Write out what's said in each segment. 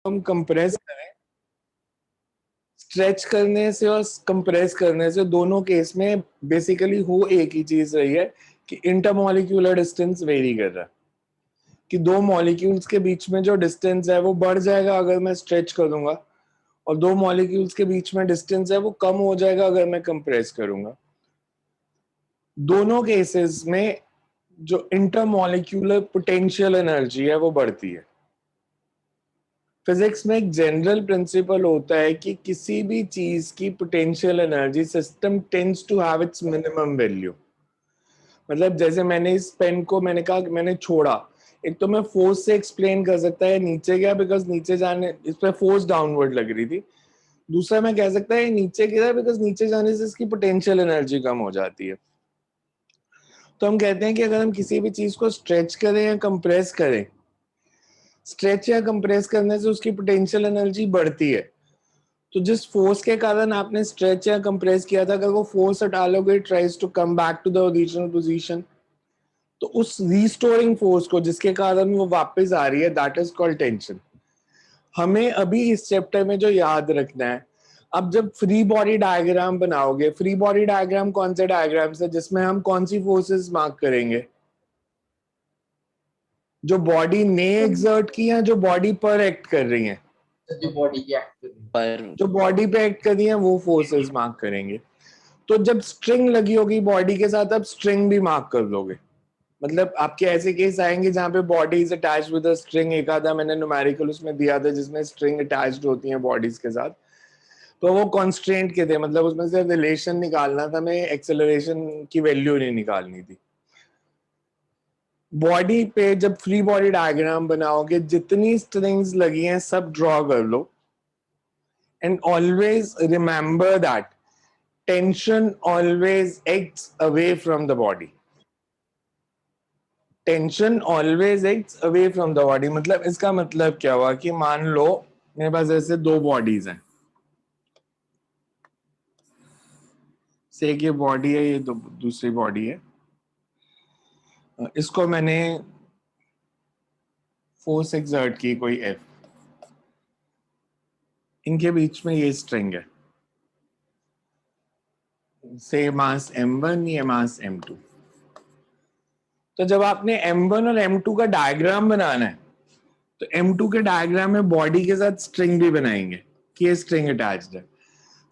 हम कंप्रेस करें, स्ट्रेच करने से और कंप्रेस करने से दोनों केस में बेसिकली हो एक ही चीज रही है कि इंटरमॉलिक्यूलर डिस्टेंस वेरी कर रहा है, कि दो मॉलिक्यूल्स के बीच में जो डिस्टेंस है वो बढ़ जाएगा अगर मैं स्ट्रेच करूंगा, और दो मॉलिक्यूल्स के बीच में डिस्टेंस है वो कम हो जाएगा अगर मैं कंप्रेस करूंगा। दोनों केसेस में जो इंटरमॉलिक्यूलर पोटेंशियल एनर्जी है वो बढ़ती है। फिजिक्स में एक जनरल प्रिंसिपल होता है कि किसी भी चीज की potential energy system tends to have its minimum value. मतलब जैसे मैंने इस पेन को मैंने कहा कि मैंने छोड़ा, एक तो मैं फोर्स से एक्सप्लेन कर सकता है नीचे गया बिकॉज नीचे जाने इस पर फोर्स डाउनवर्ड लग रही थी। दूसरा मैं कह सकता है नीचे गिरा बिकॉज नीचे जाने से इसकी पोटेंशियल एनर्जी कम हो जाती है। तो हम कहते हैं कि अगर हम किसी भी चीज को स्ट्रेच करें या कंप्रेस करें, स्ट्रेच या कंप्रेस करने से उसकी पोटेंशियल एनर्जी बढ़ती है। तो जिस फोर्स के कारण आपने स्ट्रेच या कंप्रेस किया था, अगर वो फोर्स हटा लोगे, tries to come back to the original position, तो उस रीस्टोरिंग फोर्स को जिसके कारण वो वापस आ रही है, दैट इज कॉल्ड टेंशन। हमें अभी इस चैप्टर में जो याद रखना है, अब जब फ्री बॉडी डायग्राम बनाओगे, फ्री बॉडी डायग्राम कौन से डायग्राम से जिसमें हम कौन सी फोर्सेस मार्क करेंगे, जो बॉडी ने एग्जर्ट की है, जो बॉडी पर एक्ट कर रही है, जो बॉडी की एक्ट कर रही है, पर जो बॉडी पे एक्ट कर रही है वो फोर्सेस मार्क करेंगे। तो जब स्ट्रिंग लगी होगी बॉडी के साथ, अब स्ट्रिंग भी मार्क कर लोगे। मतलब आपके ऐसे केस आएंगे जहां पे body is attached with a string, एक आधा मैंने न्यूमेरिकल उसमें दिया था जिसमें स्ट्रिंग अटैच्ड होती है बॉडीज के साथ, तो वो कॉन्स्ट्रेंट के थे, मतलब उसमें से रिलेशन निकालना था, मैं एक्सेलरेशन की वैल्यू नहीं निकालनी थी। बॉडी पे जब फ्री बॉडी डायग्राम बनाओगे, जितनी स्ट्रिंग्स लगी हैं सब ड्रॉ कर लो, and always remember that tension always acts away from the body. Tension always acts away from the body. मतलब इसका मतलब क्या हुआ कि मान लो मेरे पास ऐसे दो बॉडीज हैं, से एक ये बॉडी है, ये दूसरी बॉडी है, इसको मैंने फोर्स एक्सर्ट की कोई एफ, इनके बीच में ये स्ट्रिंग है, से मास m1, ये मास m2। तो जब आपने m1 और m2 का डायग्राम बनाना है, तो m2 के डायग्राम में बॉडी के साथ स्ट्रिंग भी बनाएंगे कि ये स्ट्रिंग अटैच्ड है।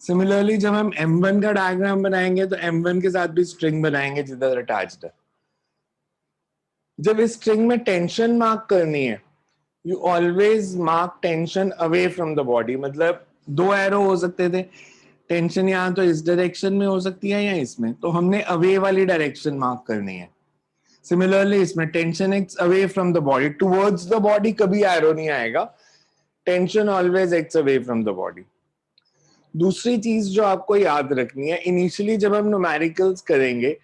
सिमिलरली जब हम m1 का डायग्राम बनाएंगे तो m1 के साथ भी स्ट्रिंग बनाएंगे जिधर अटैच्ड है। जब इस स्ट्रिंग में टेंशन मार्क करनी है, you always mark tension away from the body. मतलब दो एरो हो सकते थे, टेंशन यहाँ तो इस डायरेक्शन में हो सकती है या इसमें, तो हमने अवे वाली डायरेक्शन मार्क करनी है। सिमिलरली इसमें tension acts away from the body, towards the body कभी एरो नहीं आएगा, tension always acts away from the body. दूसरी चीज जो आपको याद रखनी है, इनिशियली जब हम न्यूमेरिकल्स करेंगे,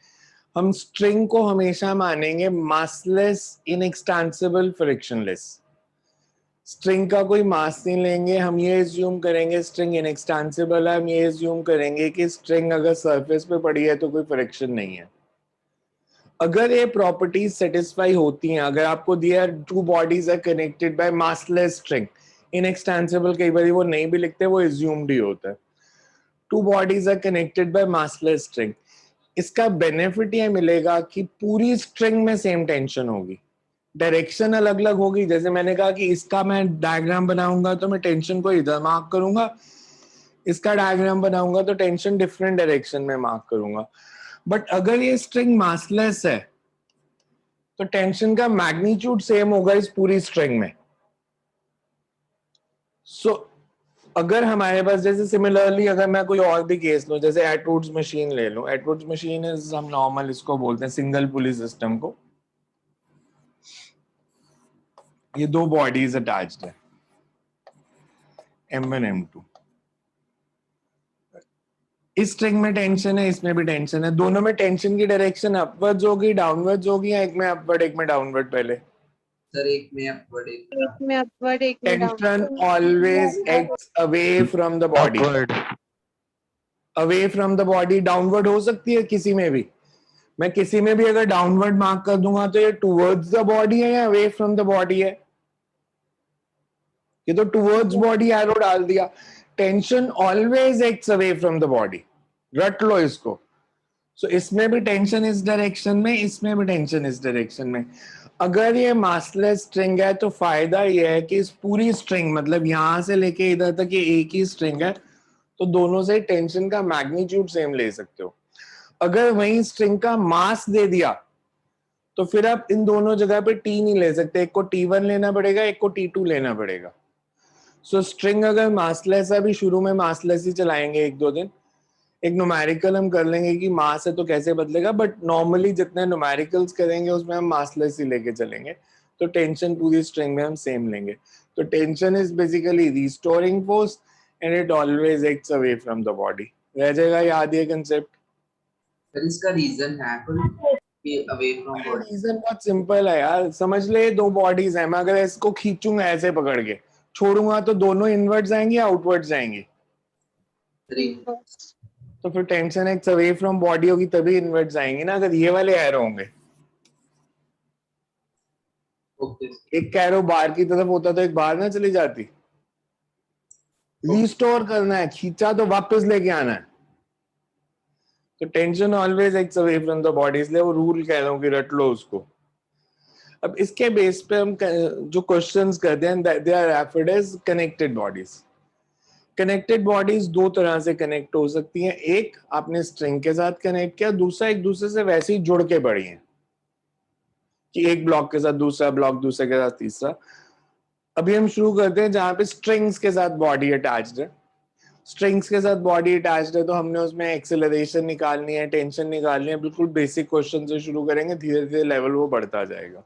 हम स्ट्रिंग को हमेशा मानेंगे मासलेस, इनएक्सटेंसिबल, फ्रिक्शनलेस। स्ट्रिंग का कोई मास नहीं लेंगे, हम ये एज्यूम करेंगे स्ट्रिंग इनएक्सटेंसिबल है, हम ये एज्यूम करेंगे कि स्ट्रिंग अगर सरफेस पे पड़ी है तो कोई फ्रिक्शन नहीं है। अगर ये प्रॉपर्टीज सेटिस्फाई होती हैं, अगर आपको दिया two bodies are connected by massless string, inextensible कई बार वो नहीं भी लिखते, वो एज्यूम्ड ही होता है, two bodies are connected by massless string, इसका बेनिफिट ये मिलेगा कि पूरी स्ट्रिंग में सेम टेंशन होगी, डायरेक्शन अलग अलग होगी। जैसे मैंने कहा कि इसका मैं डायग्राम बनाऊंगा तो मैं टेंशन को इधर मार्क करूंगा, इसका डायग्राम बनाऊंगा तो टेंशन डिफरेंट डायरेक्शन में मार्क करूंगा। बट अगर ये स्ट्रिंग मासलेस है तो टेंशन का मैग्नीट्यूड सेम होगा इस पूरी स्ट्रिंग में। सो अगर हमारे पास, जैसे सिमिलरली अगर मैं कोई और भी केस लूं, जैसे एटवुड्स मशीन ले लूं, एटवुड्स मशीन इज, हम नॉर्मल इसको बोलते हैं सिंगल पुली सिस्टम को, ये दो बॉडीज अटैच्ड है, m1 m2, इस स्ट्रिंग में टेंशन है, इसमें भी टेंशन है, दोनों में टेंशन की डायरेक्शन अपवर्ड्स होगी, डाउनवर्ड्स होगी, या एक में अपवर्ड एक में डाउनवर्ड? पहले सर एक में अपवर्ड एक में अपवर्ड एक में tension downward. Always acts away from the body, upward away from the body. Downward हो सकती है किसी में भी, मैं किसी में भी अगर डाउनवर्ड मार्क कर दूंगा तो ये टुवर्ड्स द बॉडी है या अवे फ्रॉम द बॉडी है? ये तो टुवर्ड्स बॉडी एरो डाल दिया. Tension always acts away from the body. रट लो इसको. सो इसमें भी टेंशन इस डायरेक्शन में, इसमें भी टेंशन इस डायरेक्शन में. अगर ये मासलेस स्ट्रिंग है तो फायदा ये है कि इस पूरी स्ट्रिंग, मतलब यहां से लेके इधर तक ये एक ही स्ट्रिंग है, तो दोनों से टेंशन का मैग्नीट्यूड सेम ले सकते हो. अगर वही स्ट्रिंग का मास दे दिया तो फिर आप इन दोनों जगह पे टी नहीं ले सकते. एक को T1 लेना पड़ेगा, एक को T2 लेना पड़ेगा. सो स्ट्रिंग अगर मासलेस है, अभी शुरू में मासलेस ही चलाएंगे एक दो दिन. एक न्यूमेरिकल हम कर लेंगे कि मास है तो कैसे बदलेगा, बट नॉर्मली जितने न्यूमेरिकल्स करेंगे उसमें हम मासलेस ही लेके चलेंगे. तो टेंशन पूरी स्ट्रिंग में हम सेम लेंगे. तो tension is basically restoring force and it always acts away from the body. रह जाएगा याद ये कंसेप्ट. फिर इसका रीजन है कोई कि अवे फ्रॉम बॉडी. रीजन बहुत सिंपल है यार. समझ ले दो बॉडीज है, मैं अगर इसको खींचूंगा ऐसे पकड़ के छोड़ूंगा तो दोनों इनवर्ट जाएंगी या आउटवर्ड जाएंगी. तो फिर tension acts away from body होगी तभी इनवर्ट जाएंगी ना, अगर ये वाले एरो होंगे. ओके. एक एरो बाहर की तरफ होता तो एक बाहर ना चली जाती. रिस्टोर करना है, खींचा तो वापस लेके आना है. तो tension always acts away from the body, इसलिए वो रूल कह रहा हूं कि रट लो उसको. अब इसके बेस पे हम जो क्वेश्चंस करते हैं they are referred as connected bodies. Connected bodies दो तरह से कनेक्ट हो सकती हैं. एक आपने स्ट्रिंग के साथ कनेक्ट किया, दूसरा एक दूसरे से वैसे ही जुड़ के पड़ी है कि एक ब्लॉक के साथ दूसरा ब्लॉक, दूसरे के साथ तीसरा. अभी हम शुरू करते हैं जहां पे स्ट्रिंग्स के साथ बॉडी अटैच्ड है. स्ट्रिंग्स के साथ बॉडी अटैच्ड है तो हमने उसमें एक्सेलरेशन निकालनी है, टेंशन निकालनी है. बिल्कुल बेसिक क्वेश्चन से शुरू करेंगे, धीरे धीरे लेवल वो बढ़ता जाएगा.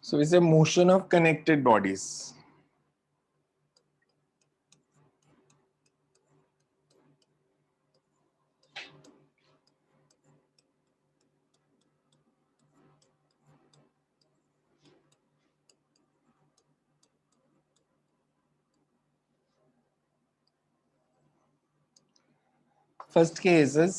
So we say motion of connected bodies. First case is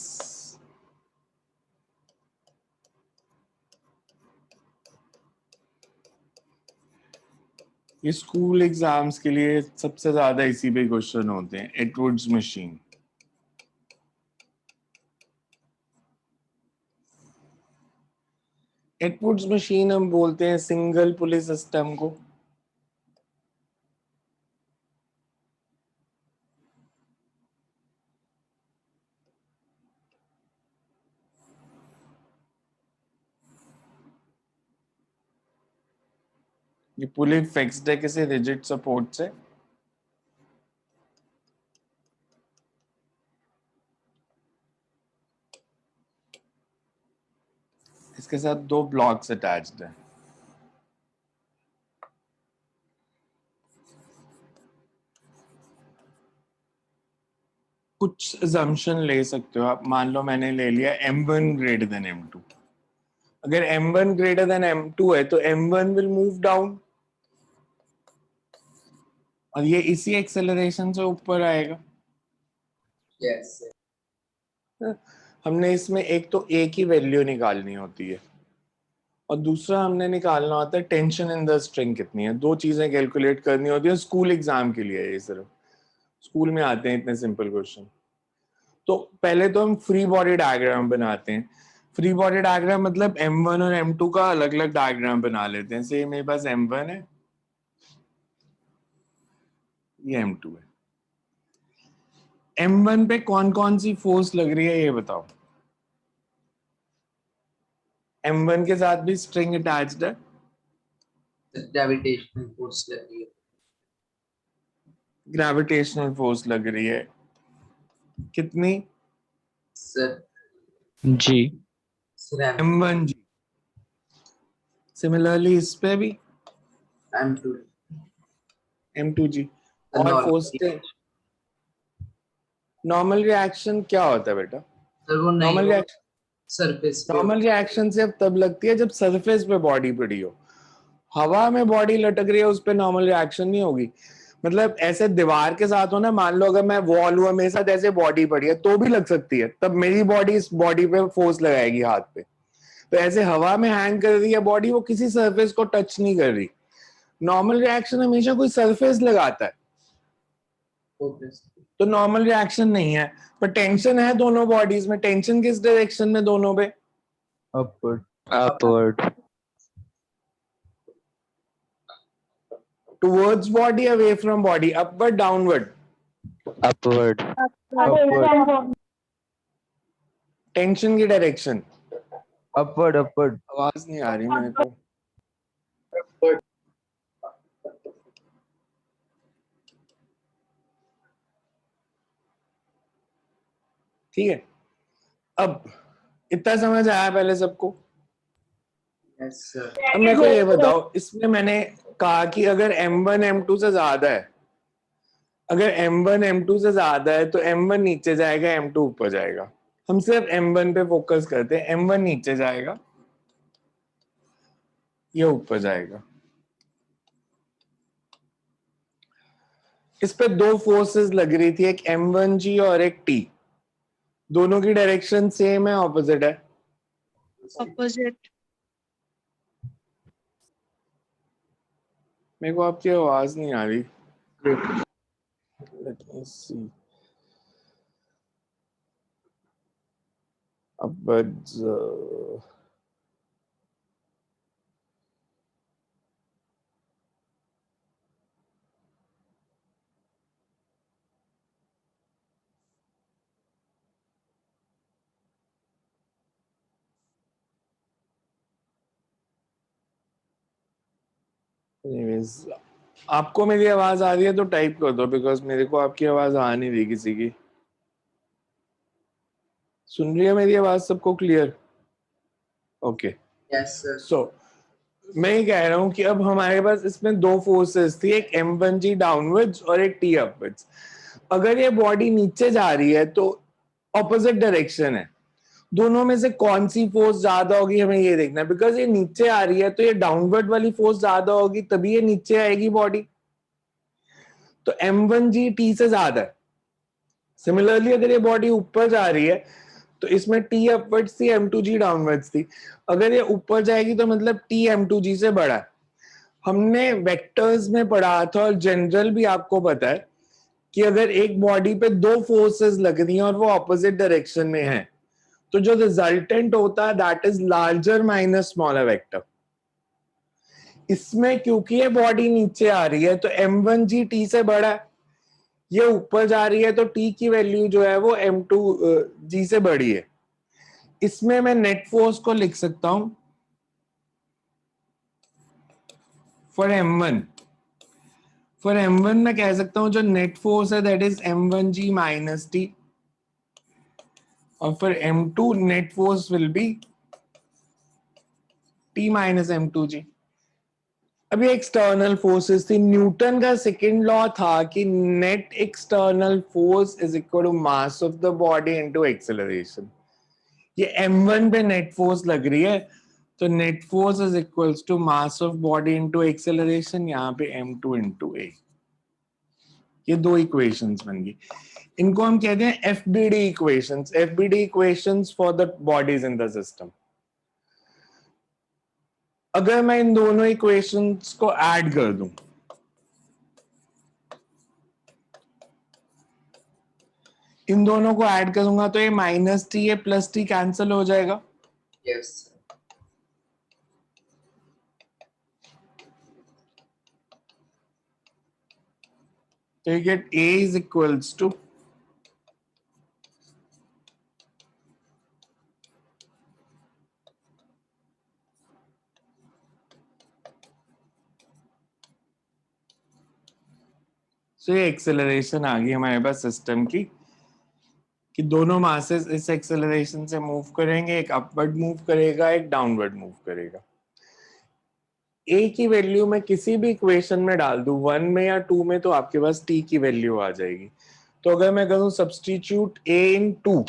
ये स्कूल एग्जाम्स के लिए सबसे ज्यादा इसी पे क्वेश्चन होते हैं. एटवुड्स मशीन. एटवुड्स मशीन हम बोलते हैं सिंगल पुली सिस्टम को. ये पुली फिक्स्ड है किसी रिजिड सपोर्ट से. इसके साथ दो ब्लॉक्स अटैच्ड है. कुछ assumption ले सकते हो आप. मान लो मैंने ले लिया M1 greater than M2. अगर M1 greater than M2 है तो M1 will move down और ये इसी एक्सेलरेशन से ऊपर आएगा. यस. हमने इसमें एक तो एक ही वैल्यू निकालनी होती है और दूसरा हमने निकालना होता है टेंशन इन द स्ट्रिंग कितनी है. दो चीजें कैलकुलेट करनी होती है. स्कूल एग्जाम के लिए ये सिर्फ स्कूल में आते हैं इतने सिंपल क्वेश्चन. तो पहले तो हम फ्री बॉडी डायग्राम बनाते हैं. फ्री बॉडी डायग्राम मतलब M1 और M2 का अलग अलग डायग्राम बना लेते हैं. से मेरे पास M1 है, ये M2 है. M1 पे कौन कौन सी फोर्स लग रही है ये बताओ. M1 के साथ भी स्ट्रिंग अटैच्ड है. ग्रेविटेशनल फोर्स लग रही है. ग्रेविटेशनल फोर्स लग रही है. कितनी? सर जी. सर M1 जी. सिमिलरली इस पे भी M2 M2 जी. और फोर्स नॉर्मल रिएक्शन क्या होता है बेटा? सर वो नहीं normal reaction surface normal reaction से अब तब लगती है जब सरफेस पे बॉडी पड़ी हो. हवा में बॉडी लटक रही है उस पे नॉर्मल रिएक्शन नहीं होगी. मतलब ऐसे दीवार के साथ हो ना, मान लो अगर मैं वॉल हुआ मेरे साथ ऐसे बॉडी पड़ी है तो भी लग सकती है. तब मेरी बॉडी इस बॉडी पे फोर्स लगाएगी हाथ पे. तो ऐसे हवा में हैंग कर रही है बॉडी, वो किसी सरफेस को टच नहीं कर रही. नॉर्मल रिएक्शन हमेशा कोई सरफेस लगाता है, तो नॉर्मल रिएक्शन नहीं है। पर टेंशन है दोनों बॉडीज में, टेंशन किस डायरेक्शन में दोनों पे? upward, upward, towards body, away from body, upward downward? upward, upward, tension की डायरेक्शन? upward, upward, आवाज नहीं आ रही मेरे को। ठीक है, अब इतना समझ आया पहले सबको? Yes, sir. अब मेरे को ये बताओ, इसमें मैंने कहा कि अगर m1 m2 से ज्यादा है, अगर m1 m2 से ज्यादा है तो m1 नीचे जाएगा, m2 ऊपर जाएगा। हम सिर्फ m1 पे फोकस करते हैं, m1 नीचे जाएगा, ये ऊपर जाएगा। इस पे दो फोर्सेस लग रही थी, एक m1g और एक t। दोनों की डायरेक्शन सेम है, ऑपोजिट है? opposite, मेरे को आपकी आवाज नहीं आ रही। Let me see. Upwards. Anyways, आपको मेरी आवाज आ रही है तो टाइप कर दो, बिकॉज मेरे को आपकी आवाज आ नहीं रही किसी की। सुन रही है मेरी आवाज सबको क्लियर? Okay, Yes, sir. सो मैं ये कह रहा हूँ कि अब हमारे पास इसमें दो फोर्सेस थी, एक m1g डाउनवर्ड्स और एक t अपवर्ड्स। अगर ये बॉडी नीचे जा रही है तो ऑपोजिट डायरेक्शन है, दोनों में से कौन सी फोर्स ज्यादा होगी हमें ये देखना है। बिकॉज ये नीचे आ रही है तो ये डाउनवर्ड वाली फोर्स ज्यादा होगी, तभी ये नीचे आएगी बॉडी। तो m1g t से ज्यादा है। सिमिलरली अगर ये बॉडी ऊपर जा रही है तो इसमें t अपवर्ड्स थी, m2g डाउनवर्ड्स थी। अगर ये ऊपर जाएगी तो मतलब t m2g से बड़ा है। हमने वेक्टर्स में पढ़ा था और जनरल भी आपको पता है कि अगर एक बॉडी पे दो फोर्सेस लग रही हैं और वो ऑपोजिट डायरेक्शन में है तो जो रिजल्टेंट होता है that is larger minus smaller vector. इसमें क्योंकि ये बॉडी नीचे आ रही है तो m1g t से बड़ा है, ये ऊपर जा रही है तो t की वैल्यू जो है वो m2g से बड़ी है। इसमें मैं नेट फोर्स को लिख सकता हूं फॉर m1। फॉर m1 मैं कह सकता हूं जो नेट फोर्स है that is m1g minus t, और फिर m2 net force will be t minus m2g। अब ये एक्सटर्नल फोर्सेस थी। न्यूटन का सेकंड लॉ था कि net external force is equal to mass of the body into acceleration. ये m1 पे नेट फोर्स लग रही है तो net force is equals to mass of body into acceleration, यहाँ पे m2 इनटू a। ये दो इक्वेशंस बन गई। इनको हम कहते हैं FBD equations, FBD equations for the bodies in the system. अगर मैं इन दोनों इक्वेशंस को ऐड कर दूं, इन दोनों को ऐड करूंगा तो ये माइनस टी, ये प्लस टी कैंसिल हो जाएगा। Yes, sir. तो you get A is equals to ये एक्सेलरेशन आ गई हमारे पास सिस्टम की, कि दोनों मासेस इस एक्सेलरेशन से मूव करेंगे, एक अपवर्ड मूव करेगा, एक डाउनवर्ड मूव करेगा। ए की वैल्यू मैं किसी भी इक्वेशन में डाल दूं, 1 में या 2 में, तो आपके पास टी की वैल्यू आ जाएगी। तो अगर मैं करूं substitute a in 2,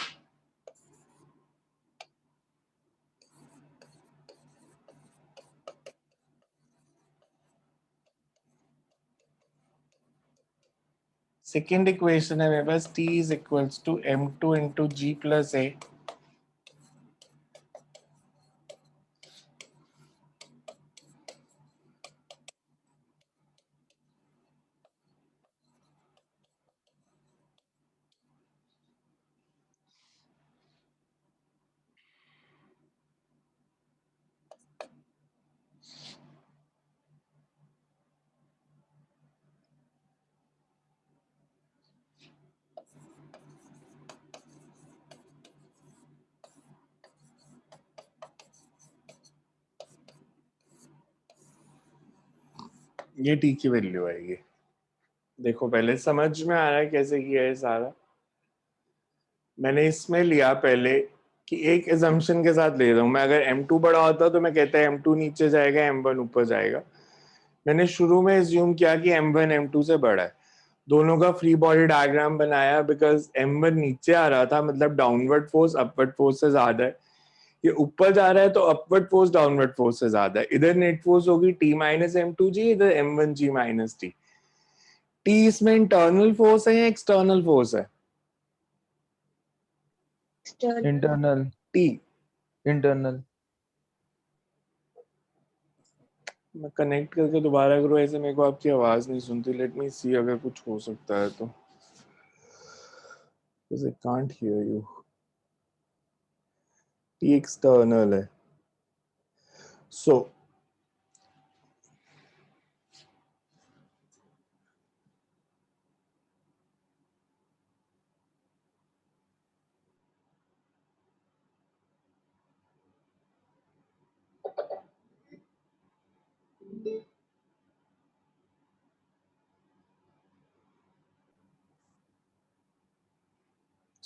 second equation है मेरे पास t is equals to m2 into g plus a. ये टी की वैल्यू आएगी। देखो पहले समझ में आ रहा है कैसे किया है सारा। मैंने इसमें लिया पहले कि एक एजम्पशन के साथ ले रहा हूं मैं, अगर M2 बड़ा होता तो मैं कहता है M2 नीचे जाएगा M1 ऊपर जाएगा। मैंने शुरू में एज्यूम किया कि M1 M2 से बड़ा है, दोनों का फ्री बॉडी डायग्राम बनाया बिकॉज M1 नीचे आ रहा था, मतलब डाउनवर्ड फोर्स अपवर्ड फोर्स से ज्यादा है, ये ऊपर जा रहा है तो अपवर्ड फोर्स डाउनवर्ड फोर्स से ज्यादा है। इधर नेट फोर्स होगी T माइनस M2G, इधर M1G माइनस T। T इसमें इंटरनल फोर्स है या एक्सटर्नल फोर्स है? External. Internal. T। Internal. मैं कनेक्ट करके दोबारा करूँ ऐसे, मेरे को आपकी आवाज नहीं सुनती। लेट मी सी अगर कुछ हो सकता है तो, because I can't hear you। T external है, सो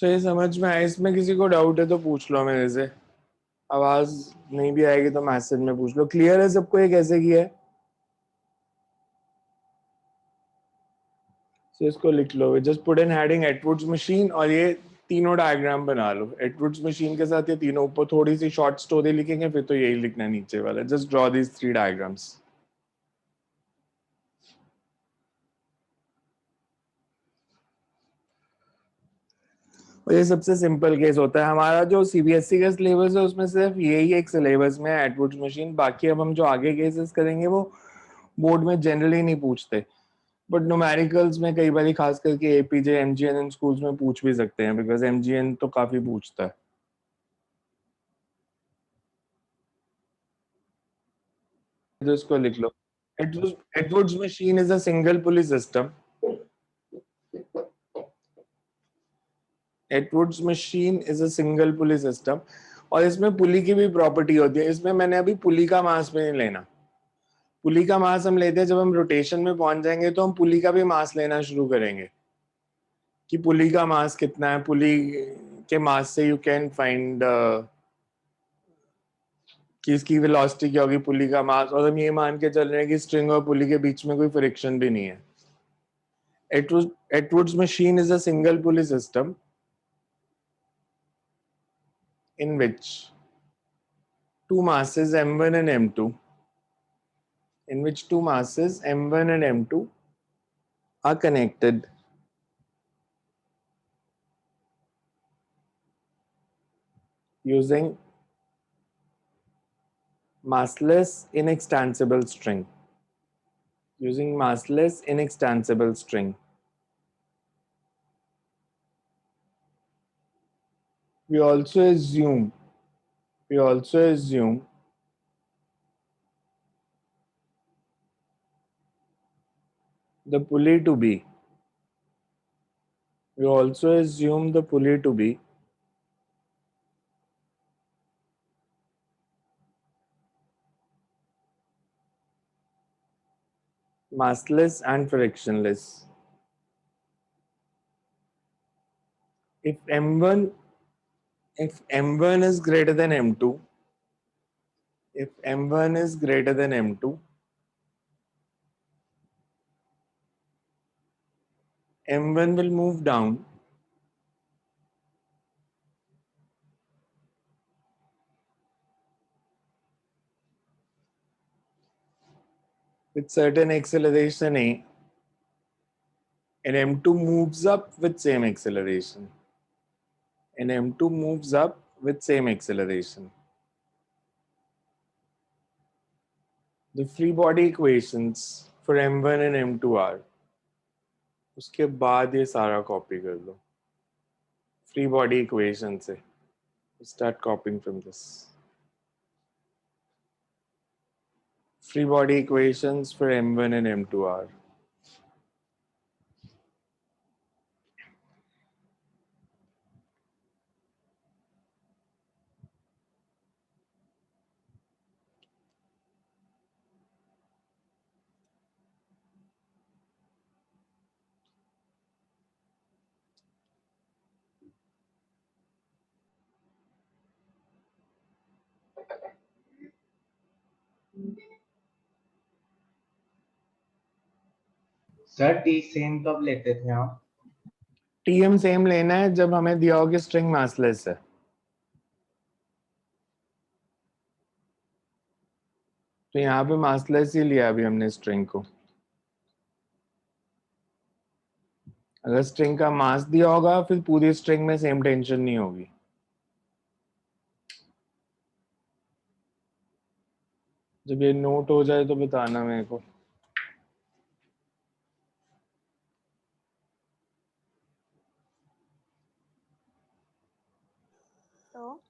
ये समझ में आया? इसमें किसी को डाउट है तो पूछ लो मेरे से, आवाज नहीं भी आएगी तो मैसेज में पूछ लो। क्लियर है सबको ये कैसे किया है? इसको लिख लो, just put in heading Atwood's machine, और ये तीनों डायग्राम बना लो एटवुड्स मशीन के साथ। ये तीनों ऊपर थोड़ी सी शॉर्ट स्टोरी लिखेंगे, फिर तो यही लिखना है नीचे वाला। Just draw these 3 diagrams. और ये सबसे सिंपल केस होता है हमारा। जो सीबीएसई का सिलेबस है उसमें सिर्फ यही एक सिलेबस में है एटवुड्स मशीन। बाकी अब हम जो आगे केसेस करेंगे वो बोर्ड में जनरली नहीं पूछते, बट न्यूमेरिकल्स में कई बार खास करके एपीजे एमजीएन इन स्कूल्स में पूछ भी सकते हैं, बिकॉज एमजीएन तो काफी पूछता है। तो इसको लिख लो, Atwood's machine is a single pulley system. Atwood's machine is a single pulley system, और इसमें पुली की भी प्रॉपर्टी होती है। इसमें मैंने अभी पुली का मास भी नहीं लेना। पुली का मास हम लेते हैं जब हम रोटेशन में पहुंच जाएंगे, तो हम पुली का भी मास लेना शुरू करेंगे कि पुली का मास कितना है। पुली के मास से यू कैन फाइंड कि इसकी वेलोसिटी क्या होगी, पुली का मास। और हम ये मान के चल रहे हैं कि स्ट्रिंग और पुली के बीच में कोई फ्रिक्शन भी नहीं है। Atwood's machine is a single pulley system in which two masses m1 and m2 are connected using massless inextensible string. We also assume the pulley to be massless and frictionless. If m1 is greater than m2, m1 will move down with certain acceleration a, and m2 moves up with same acceleration. The free body equations for m1 and m2 are, उसके बाद ये सारा copy कर लो free body equation से। Start कॉपिंग from this. Free body equations for m1 and m2 are, sir T same कब लेते थे आप? टीएम सेम लेना है जब हमें दिया हो कि स्ट्रिंग मासलेस है। तो यहाँ पे मासलेस ही लिया अभी हमने स्ट्रिंग को। अगर स्ट्रिंग का मास दिया होगा फिर पूरी स्ट्रिंग में सेम टेंशन नहीं होगी। जब ये नोट हो जाए तो बताना मेरे को। तो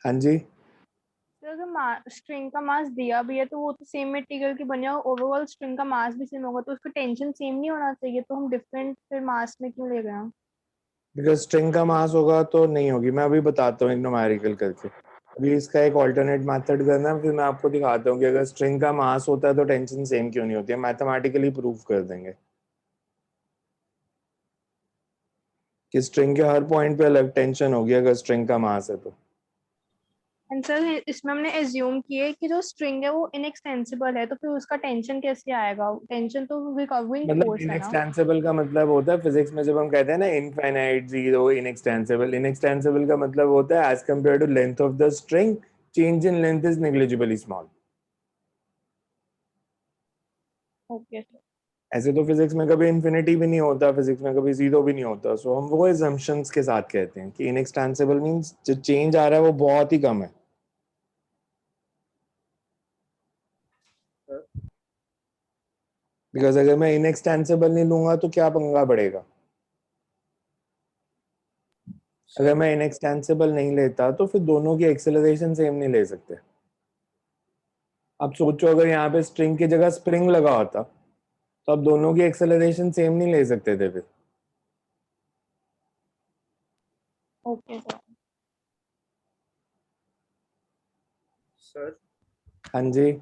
हाँ जी, तो अगर स्ट्रिंग का मास दिया भी है तो वो तो सेम मटेरियल की बनी है, ओवरऑल स्ट्रिंग का मास भी सेम होगा, तो उसका टेंशन सेम नहीं होना चाहिए, तो हम डिफरेंट फिर मास में क्यों ले गए हैं? बिकॉज स्ट्रिंग का मास होगा तो नहीं होगी। मैं अभी बताता हूँ एक न्यूमेरिकल करके। अभी इसका एक ऑल्टरनेट मेथड करना है, फिर मैं आपको दिखाता हूँ कि अगर स्ट्रिंग का मास होता है तो टेंशन सेम क्यों नहीं होती है। मैथमेटिकली प्रूव कर देंगे कि स्ट्रिंग के हर पॉइंट पे अलग टेंशन होगी अगर स्ट्रिंग का मास है तो। एंड सर इसमें हमने एज्यूम किए कि जो स्ट्रिंग है वो इनएक्सटेंसिबल है, तो फिर उसका टेंशन कैसे आएगा? टेंशन तो रिकवरिंग मतलब फोर्स है ना। इनएक्सटेंसिबल का मतलब होता है फिजिक्स में जब हम कहते हैं ना इनफाइनाइट, जीरो, इनएक्सटेंसिबल। इनएक्सटेंसिबल का मतलब होता है as compare to length of the string, change in length is negligibly small. Okay sir. ऐसे तो फिजिक्स में कभी इन्फिनिटी भी नहीं होता, फिजिक्स में कभी जीरो भी नहीं होता। सो हम वो assumptions के साथ कहते हैं कि इनएक्सटेंसिबल मींस जो चेंज आ रहा है वो बहुत ही कम है। बिकॉज अगर मैं इनएक्सटेंसिबल नहीं लूंगा तो क्या पंगा पड़ेगा। अगर मैं इनएक्सटेंसिबल नहीं लेता तो फिर दोनों की एक्सेलरेशन सेम नहीं ले सकते। अब सोचो अगर यहाँ पे स्ट्रिंग की जगह स्प्रिंग लगा होता तो अब दोनों की एक्सेलरेशन सेम नहीं ले सकते थे फिर। Okay sir. सर हाँ जी,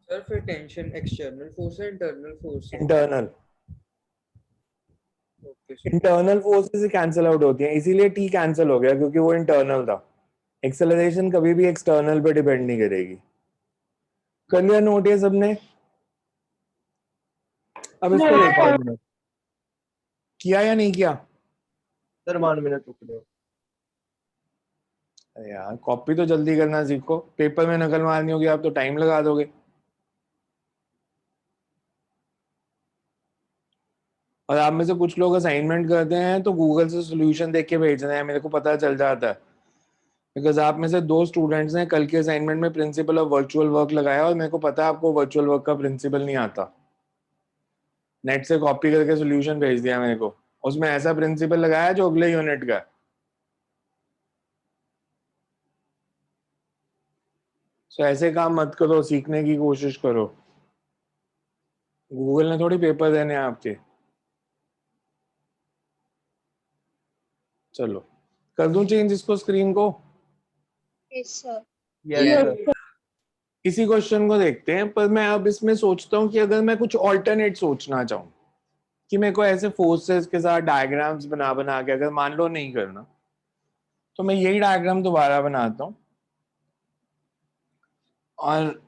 सर फिर टेंशन एक्सटर्नल फोर्स है इंटरनल फोर्स है? Internal. Okay sir. Internal forces से कैंसिल आउट होती हैं, इसीलिए टी कैंसिल हो गया क्योंकि वो इंटरनल था। एक्सेलरेशन कभी भी एक्सटर्नल पे डिपेंड नहीं करेगी। कर लिया नोट ये सबने? अब इसको Yes, देखो, sir. 1 मिनट किया या नहीं किया? सर, 1 मिनट रुक लो। अरे यार कॉपी तो जल्दी करना सीखो, पेपर में नकल मारनी होगी आप तो टाइम लगा दोगे। और आप में से कुछ लोग असाइनमेंट करते हैं तो गूगल से सॉल्यूशन देख के भेज रहे हैं, मेरे को पता चल जाता है। बिकॉज आप में से 2 स्टूडेंट्स ने कल के असाइनमेंट में प्रिंसिपल ऑफ वर्चुअल वर्क लगाया और मेरे को पता है आपको वर्चुअल वर्क का प्रिंसिपल नहीं आता। नेट से कॉपी करके सॉल्यूशन भेज दिया मेरे को, उसमें ऐसा प्रिंसिपल लगाया जो अगले यूनिट का है। सो ऐसे काम मत करो, सीखने की कोशिश करो। गूगल ने थोड़ी पेपर देने हैं आपके। चलो कर दूं चेंज इसको, स्क्रीन को। Yes, sir. Yes Yes. Sir. इसी क्वेश्चन को देखते हैं, पर मैं अब इसमें सोचता हूँ कि अगर मैं कुछ ऑल्टरनेट सोचना चाहूँ कि मेरे को ऐसे फोर्सेस के साथ डायग्राम्स बना बना के अगर मान लो नहीं करना, तो मैं यही डायग्राम दोबारा बनाता हूँ। और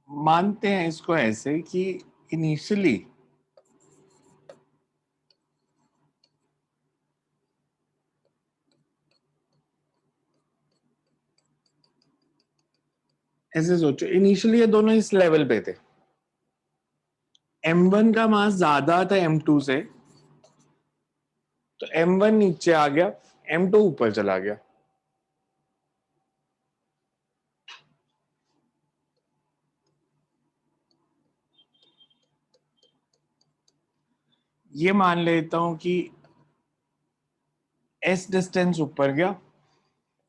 मानते हैं इसको ऐसे कि इनिशियली ऐसे सोचो, इनिशियली ये दोनों इस लेवल पे थे। m1 का मास ज्यादा था m2 से, तो m1 नीचे आ गया, m2 ऊपर चला गया। ये मान लेता हूं कि s डिस्टेंस ऊपर गया।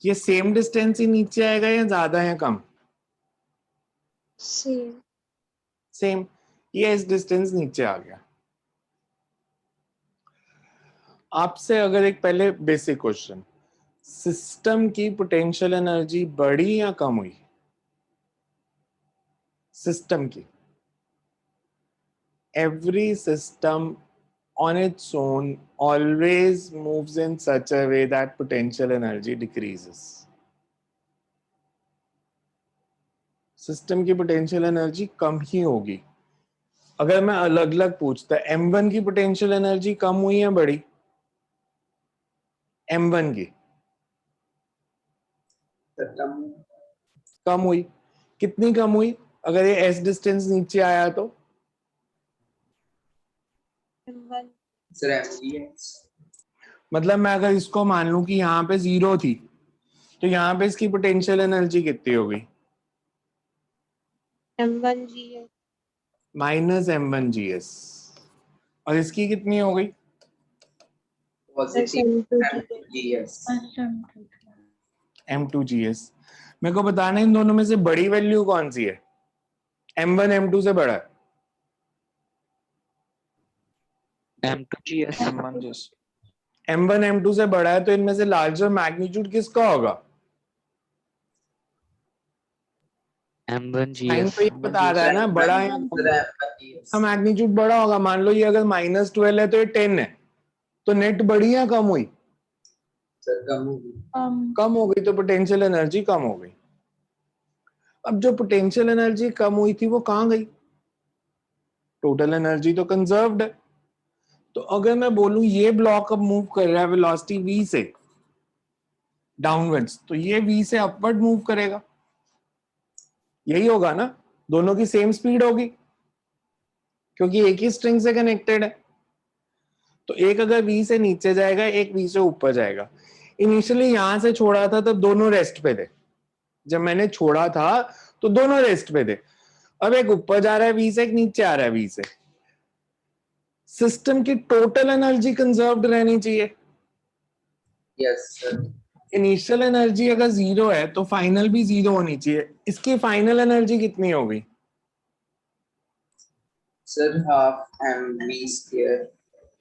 ये सेम डिस्टेंस ही नीचे आएगा या ज्यादा या कम? सेम, ये इस डिस्टेंस नीचे आ गया। आपसे अगर एक पहले बेसिक क्वेश्चन, सिस्टम की पोटेंशियल एनर्जी बढ़ी या कम हुई? सिस्टम की, every system on its own always moves in such a way that potential energy decreases. System की पोटेंशियल एनर्जी कम ही होगी। अगर मैं अलग अलग पूछता, M1 की पोटेंशियल एनर्जी कम हुई या बढ़ी? M1 की कम हुई। कितनी कम हुई? अगर ये S डिस्टेंस नीचे आया तो मतलब मैं अगर इसको मान लूं कि यहाँ पे 0 थी, तो यहाँ पे इसकी पोटेंशियल एनर्जी कितनी हो गई? M1GS minus M1GS। और इसकी कितनी हो गई? M2GS। मेरे को बताना इन दोनों में से बड़ी वैल्यू कौन सी है? M1 M2 से बड़ा है? M2GS M1GS M1 M2 से बड़ा है, तो इनमें से लार्जर मैग्नीट्यूड किसका होगा? साइन M1GS तो ये बता रहा है ना, बड़ा या कम? मैग्नीट्यूड बड़ा होगा। मान लो ये अगर -12 है तो ये 10 है, तो नेट बढ़ी या कम हुई? कम हो गई, तो पोटेंशियल एनर्जी कम हो गई। अब जो पोटेंशियल एनर्जी कम हुई थी वो कहां गई? टोटल एनर्जी तो कंजर्व्ड है। तो अगर मैं बोलूं ये ब्लॉक अब मूव कर रहा है वेलोसिटी v से डाउनवर्ड्स, तो ये v से अपवर्ड मूव करेगा। यही होगा ना, दोनों की सेम स्पीड होगी क्योंकि एक ही स्ट्रिंग से कनेक्टेड है। तो एक अगर v से नीचे जाएगा, एक v से ऊपर जाएगा। इनिशियली यहां से छोड़ा था तब दोनों रेस्ट पे थे, जब मैंने छोड़ा था तो दोनों रेस्ट पे थे। अब एक ऊपर जा रहा है v से, एक नीचे आ रहा है v से। सिस्टम की टोटल एनर्जी कंजर्व्ड रहनी चाहिए। Yes sir. इनिशियल एनर्जी अगर 0 है तो फाइनल भी 0 होनी चाहिए। इसकी फाइनल एनर्जी कितनी होगी? Sir half mv²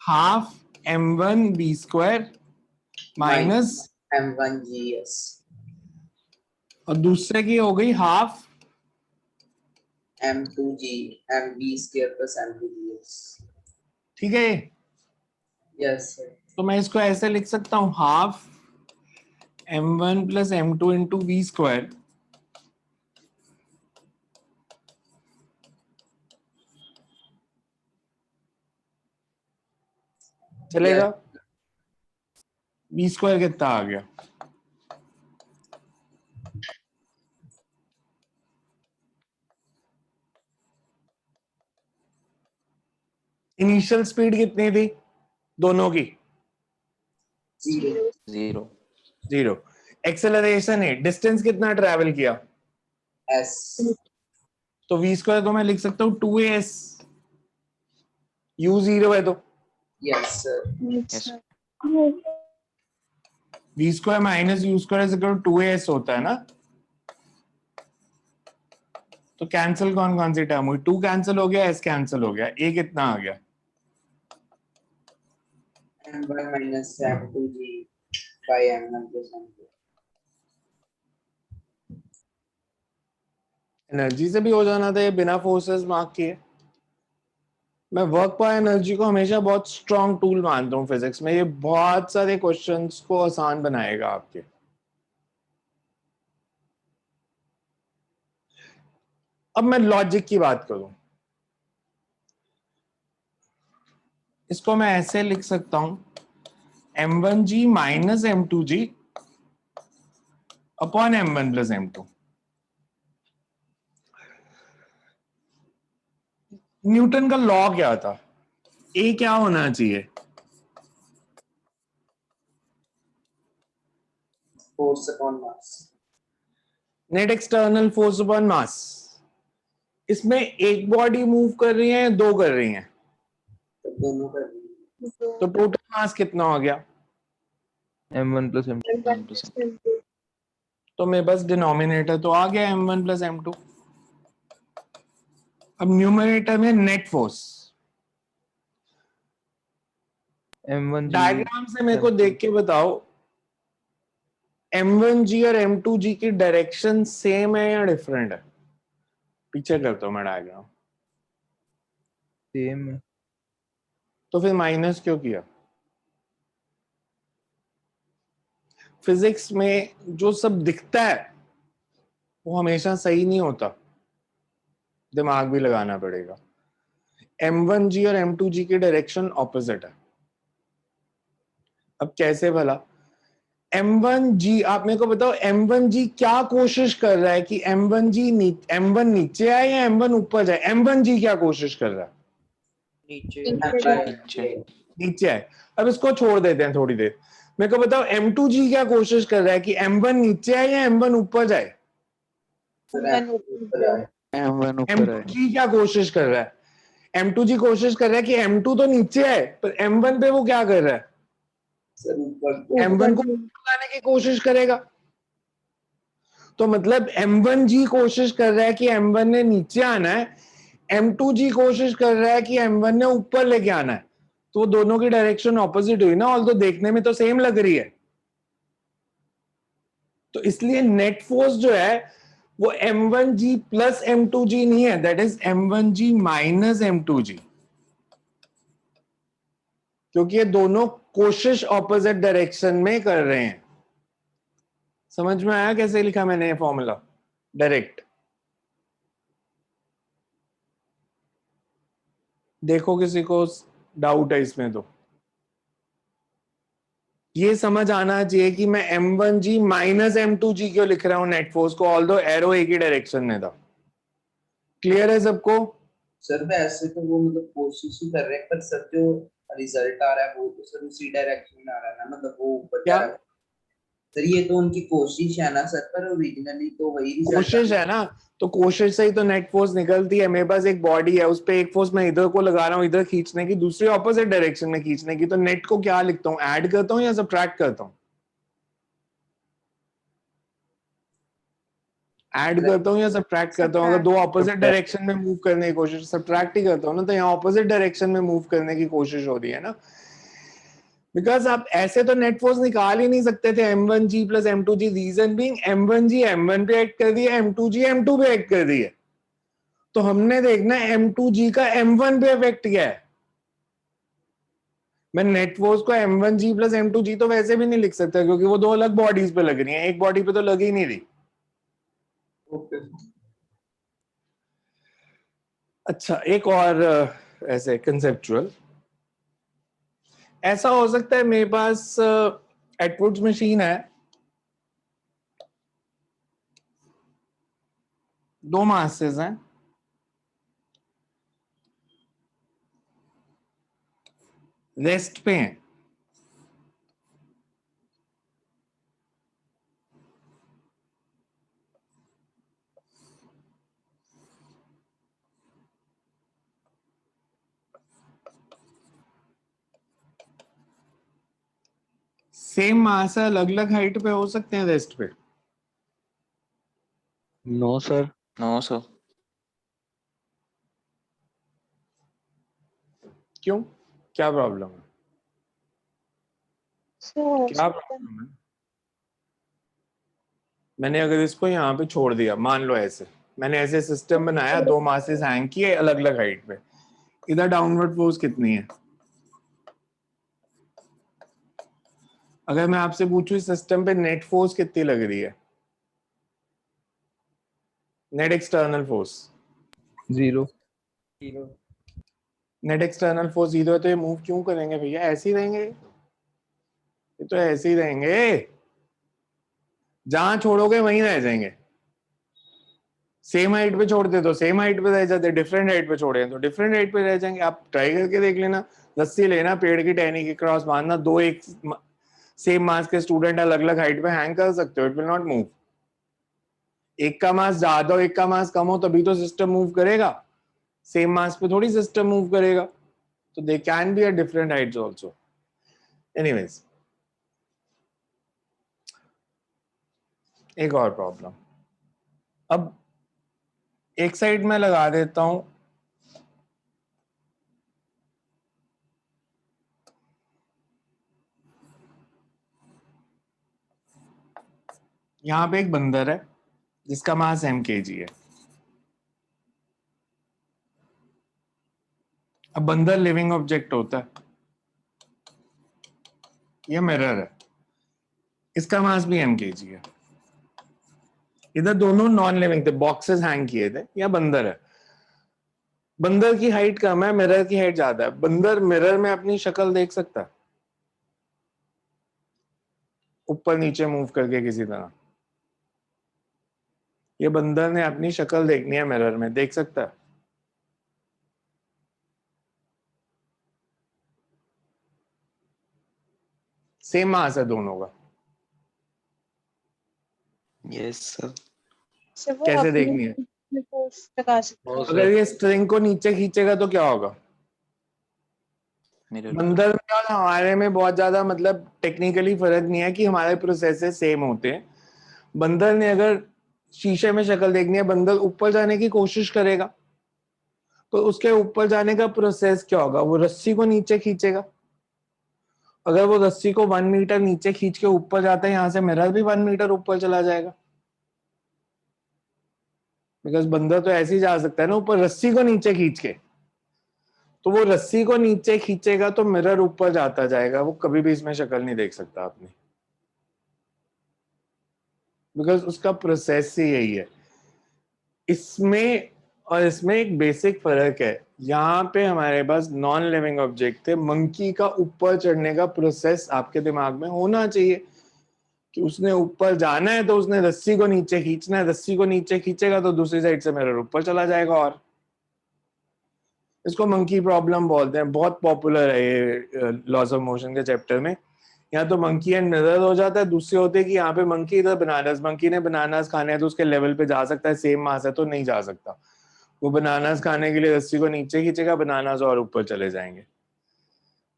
half m1v² minus m1gs और दूसरे की हो गई हाफ mv² plus m2gs। ठीक है। Yes sir. तो मैं इसको ऐसे लिख सकता हूं, half m1 plus m2 into v²। चलेगा? v² कितना आ गया? इनिशियल स्पीड कितनी थी दोनों की? 0 0। एक्सेलरेशन है, डिस्टेंस कितना ट्रैवल किया? s। तो v² को मैं लिख सकता हूँ 2as। u 0 है तो yes sir. Yes v² minus u² is equal to 2as होता है ना। तो कैंसिल कौन कौन सी टर्म हुई? 2 कैंसिल हो गया, s कैंसिल हो गया, a कितना आ गया? m1 minus m2g by m1 plus m2। Energy से भी हो जाना था ये, बिना फोर्सेस मार्क किए। मैं वर्क पर एनर्जी को हमेशा बहुत स्ट्रॉन्ग टूल मानता हूँ फिजिक्स में। ये बहुत सारे क्वेश्चंस को आसान बनाएगा आपके। अब मैं लॉजिक की बात करूं, इसको मैं ऐसे लिख सकता हूं, m1g minus m2g upon m1 plus m2। Newton का लॉ क्या था? ए क्या होना चाहिए? Force upon mass. Net external force upon mass. इसमें एक बॉडी मूव कर रही है या दो कर रही हैं? तो दोनों कर रही हैं। तो टोटल मास कितना हो गया? M1 plus M2। तो मेरे पास डिनोमिनेटर तो आ गया m1 प्लस m2। अब न्यूमरेटर में नेट फोर्स, M1G डायग्राम से मेरे को देख के बताओ M1G और M2G की डायरेक्शन सेम है या डिफरेंट है? पीछे करता हूं मैं डायग्राम, सेम है। तो फिर माइनस क्यों किया? फिजिक्स में जो सब दिखता है वो हमेशा सही नहीं होता, दिमाग भी लगाना पड़ेगा। M1G और M2G की डायरेक्शन ऑपोजिट है। अब कैसे भला? M1G, आप मेरे को बताओ M1G क्या कोशिश कर रहा है कि M1 नीचे आए या M1 ऊपर जाए? M1G क्या कोशिश कर रहा है? नीचे नीचे नीचे आए। अब इसको छोड़ देते हैं थोड़ी देर। मेरे को बताओ M2G क्या कोशिश कर रहा है कि M1 नीचे आए या M1 ऊपर जाए? M1 ऊपर है। M2G क्या कोशिश कर रहा है? M2G कोशिश कर रहा है कि M2 तो नीचे आए, पर M1 पे वो क्या कर रहा है? सर ऊपर M1 को लाने की कोशिश करेगा। तो मतलब M1G कोशिश कर रहा है कि M1 ने नीचे आना है, M2G कोशिश कर रहा है कि M1 ने ऊपर लेके आना है। तो वो दोनों की डायरेक्शन ऑपोजिट हुई ना, ऑल तो देखने में तो सेम लग रही है। तो इसलिए नेट फोर्स जो है वो M1G प्लस M2G नहीं है, that is M1G minus M2G, क्योंकि ये दोनों कोशिश ऑपोजिट डायरेक्शन में कर रहे हैं। समझ में आया कैसे लिखा मैंने ये फॉर्मूला डायरेक्ट? देखो किसी को डाउट है इसमें तो ये समझ आना चाहिए कि मैं M1G माइनस M2G क्यों लिख रहा हूं नेट फोर्स को, ऑल्दो एरो एक ही डायरेक्शन में था। क्लियर है सबको? सर वैसे तो वो मतलब कोशिश ही कर रहे हैं, पर सर जो रिजल्ट आ रहा है वो तो सर उसी डायरेक्शन में आ रहा है ना, मतलब वो ऊपर जा क्या रहा है। सर ये तो उनकी कोशिश है ना सर, पर ओरिजिनली तो वही रिजल्ट कोशिश है ना, तो कोशिश से ही तो नेट फोर्स निकलती है। मेरे पास एक बॉडी है, उस पे एक फोर्स मैं इधर को लगा रहा हूँ इधर खींचने की, दूसरी ऑपोजिट डायरेक्शन में खींचने की, तो नेट को क्या लिखता हूँ? ऐड करता हूँ या सब्ट्रैक्ट करता हूँ? ऐड करता हूँ या सब्ट्रैक्ट करता हूँ? अगर दो ऑपोजिट डायरेक्शन में मूव करने की कोशिश, सब्ट्रैक्ट ही करता हूँ ना, तो यहाँ ऑपोजिट डायरेक्शन में मूव करने की कोशिश हो रही है ना। बिकॉज आप ऐसे तो नेट फोर्स निकाल ही नहीं सकते थे M1G plus M2G, reason being M1G M1 पे एक्ट कर दिया, M2G M2 पे एक्ट कर दिया। तो हमने देखना है M2G का M1 पे इफेक्ट क्या है। मैं नेट फोर्स को M1G प्लस M2G तो वैसे भी नहीं लिख सकता, क्योंकि वो दो अलग बॉडीज पे लग रही हैं, एक बॉडी पे तो लग ही नहीं रही। ओके अच्छा, एक और ऐसे कंसेप्चुअल, ऐसा हो सकता है मेरे पास एटवुड्स मशीन है, दो मासेस हैं, रेस्ट पे हैं, सेम मास है, अलग अलग हाइट पे हो सकते हैं रेस्ट पे? No sir. No sir. क्यों? क्या प्रॉब्लम है? क्या प्रॉब्लम है? मैंने अगर इसको यहाँ पे छोड़ दिया, मान लो ऐसे मैंने ऐसे सिस्टम बनाया, दो मासेस हैंग किए अलग अलग हाइट पे, इधर डाउनवर्ड फोर्स कितनी है? अगर मैं आपसे पूछूं इस सिस्टम पे नेट फोर्स कितनी लग रही है? Net external force? 0। Net external force 0 है, तो ये मूव क्यों करेंगे भैया? ऐसे ही रहेंगे, ये तो ऐसे ही रहेंगे, जहां छोड़ोगे वहीं रह जाएंगे। सेम हाइट पे छोड़ते तो सेम हाइट पे रह जाते, डिफरेंट हाइट पे छोड़े तो डिफरेंट हाइट पे रह जाएंगे। आप ट्राई करके देख लेना, रस्सी लेना, पेड़ की टहनी की क्रॉस बांधना, दो एक सेम मास के स्टूडेंट अलग अलग हाइट पे हैंग कर सकते हो, इट विल नॉट मूव। एक का मास ज्यादा हो एक का मास कम हो तभी तो सिस्टम मूव करेगा, सेम मास पे थोड़ी सिस्टम मूव करेगा। तो they can be at different Heights also. Anyways, एक और प्रॉब्लम, अब एक साइड में लगा देता हूं यहाँ पे एक बंदर है जिसका मास mkg है। अब बंदर लिविंग ऑब्जेक्ट होता है, ये मिरर है, इसका मास भी mkg है। इधर दोनों नॉन लिविंग थे, बॉक्सेस हैंग किए थे, या बंदर है। बंदर की हाइट कम है, मिरर की हाइट ज्यादा है। बंदर मिरर में अपनी शक्ल देख सकता है ऊपर नीचे मूव करके किसी तरह। ये बंदर ने अपनी शक्ल देखनी है मिरर में, देख सकता है? सेम मास है दोनों का, यस सर। सर वो कैसे अपनी देखनी है? फोर्स लगा सकते नो हैं। अगर ये स्ट्रिंग को नीचे खींचेगा तो क्या होगा? मिरर बंदर में और हमारे में बहुत ज्यादा मतलब टेक्निकली फर्क नहीं है कि हमारे प्रोसेसेस सेम होते हैं। बंदर ने अगर शीशे में शक्ल देखनी है, बंदर ऊपर जाने की कोशिश करेगा, तो उसके ऊपर जाने का प्रोसेस क्या होगा? वो रस्सी को नीचे खींचेगा। अगर वो रस्सी को 1 मीटर नीचे खींच के ऊपर जाता है, यहां से मिरर भी 1 मीटर ऊपर चला जाएगा। बिकॉज बंदर तो ऐसे ही जा सकता है ना ऊपर, रस्सी को नीचे खींच के। तो वो रस्सी को नीचे खींचेगा तो मिरर ऊपर जाता जाएगा, वो कभी भी इसमें शक्ल नहीं देख सकता अपनी, बिकॉज उसका प्रोसेस ही यही है। इसमें और इसमें एक बेसिक फर्क है। यहाँ पे हमारे पास नॉन लिविंग ऑब्जेक्ट थे, मंकी का ऊपर चढ़ने का प्रोसेस आपके दिमाग में होना चाहिए कि उसने ऊपर जाना है तो उसने रस्सी को नीचे खींचना है, रस्सी को नीचे खींचेगा तो दूसरी साइड से मिरर ऊपर चला जाएगा। और इसको मंकी प्रॉब्लम बोलते हैं, बहुत पॉपुलर है ये लॉज ऑफ मोशन के चैप्टर में। यहाँ तो मंकी एंड मिरर हो जाता है, दूसरी होती है कि यहाँ पे मंकी इधर बनानास, मंकी ने बनानास खाने हैं तो उसके लेवल पे जा सकता है, सेम मास है तो नहीं जा सकता। वो बनानास खाने के लिए रस्सी को नीचे खींचेगा, बनानास और ऊपर चले जाएंगे।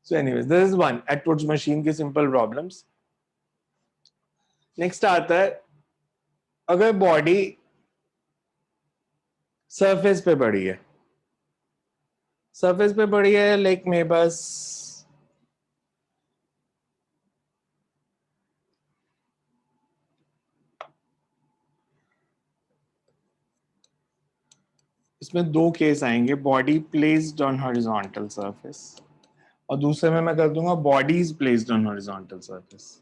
So anyways this is one Atwood's machine की सिंपल प्रॉब्लम्स। नेक्स्ट आता है, अगर बॉडी सरफेस पे पड़ी है, सरफेस पे पड़ी है, लाइक मेरे पास इसमें दो केस आएंगे, body placed on horizontal surface, और दूसरे में मैं कर दूंगा bodies placed on horizontal surface.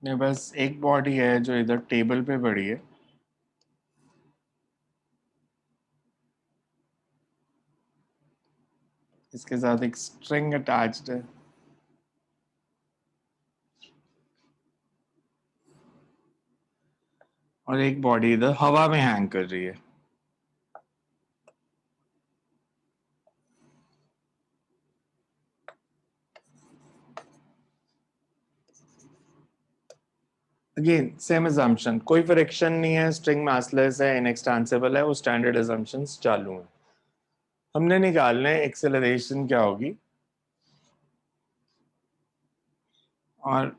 मेरे पास एक बॉडी है जो इधर टेबल पे पड़ी है, इसके साथ एक स्ट्रिंग अटैच्ड है, और एक बॉडी इधर हवा में हैंग कर रही है। अगेन सेम assumption, कोई फ्रिक्शन नहीं है, स्ट्रिंग मासलेस है, इनएक्सटेंसिबल है, वो स्टैंडर्ड assumptions चालू हैं। हमने निकालना है एक्सेलरेशन क्या होगी और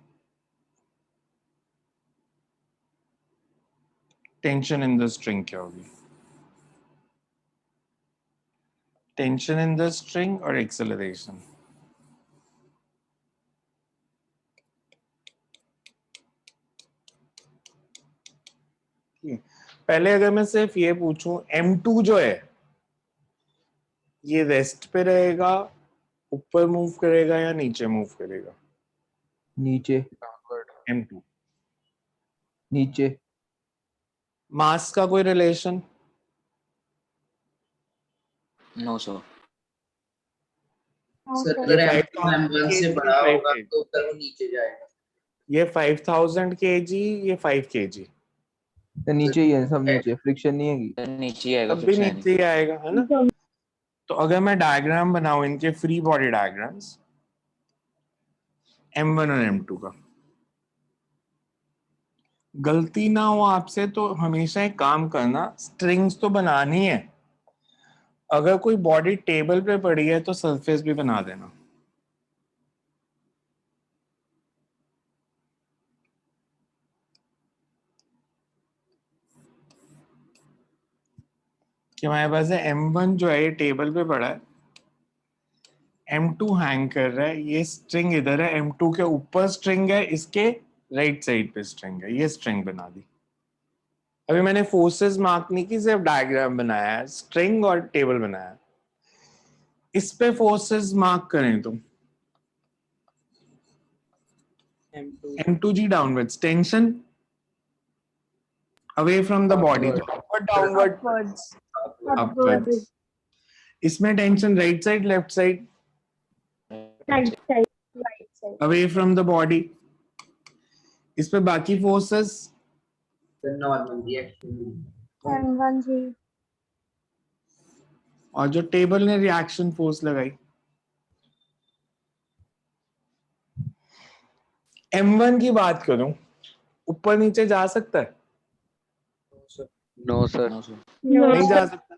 टेंशन इन द स्ट्रिंग क्या होगी। टेंशन इन द स्ट्रिंग और एक्सेलरेशन। पहले अगर मैं सिर्फ ये पूछूं, M2 जो है ये रेस्ट पे रहेगा, ऊपर मूव करेगा या नीचे मूव करेगा? नीचे। M2 नीचे। मास का कोई relation? No sir. Sir Okay. अगर ये M2 5,000 M1 से kg, बड़ा 5 होगा kg। तो फिर वो नीचे जाएगा। ये 5000 kg, ये 5 kg, तो नीचे ही है, सब नीचे, फ्रिक्शन नहीं है की। सर नीचे ही आएगा तब भी फ्रिक्शन। नीचे ही आएगा, है ना? तो अगर मैं डायग्राम बनाऊं इनके, फ्री बॉडी डायग्राम्स, M1 और M2 का। गलती ना हो आपसे तो हमेशा एक काम करना, स्ट्रिंग्स तो बनानी है, अगर कोई बॉडी टेबल पे पड़ी है तो सरफेस भी बना देना। कि हमारे पास है M1 जो है ये टेबल पे पड़ा है, M2 हैंग कर रहा है, ये स्ट्रिंग इधर है, M2 के ऊपर स्ट्रिंग है, इसके राइट साइड पे स्ट्रिंग है, ये स्ट्रिंग बना दी। अभी मैंने फोर्सेस मार्क नहीं की, सिर्फ डायग्राम बनाया है, स्ट्रिंग और टेबल बनाया है। इस पे फोर्सेस मार्क करें तो M2 M2G downwards, tension away from the body, upward downward upwards, upwards। इसमें tension right side left side, right side, right side, away from the body। इस पे बाकी forces the normal reaction M1G, और जो table ने reaction force लगाई, M1 की बात करूं, ऊपर नीचे जा सकता है? No, sir. No, sir. नहीं जा सकता।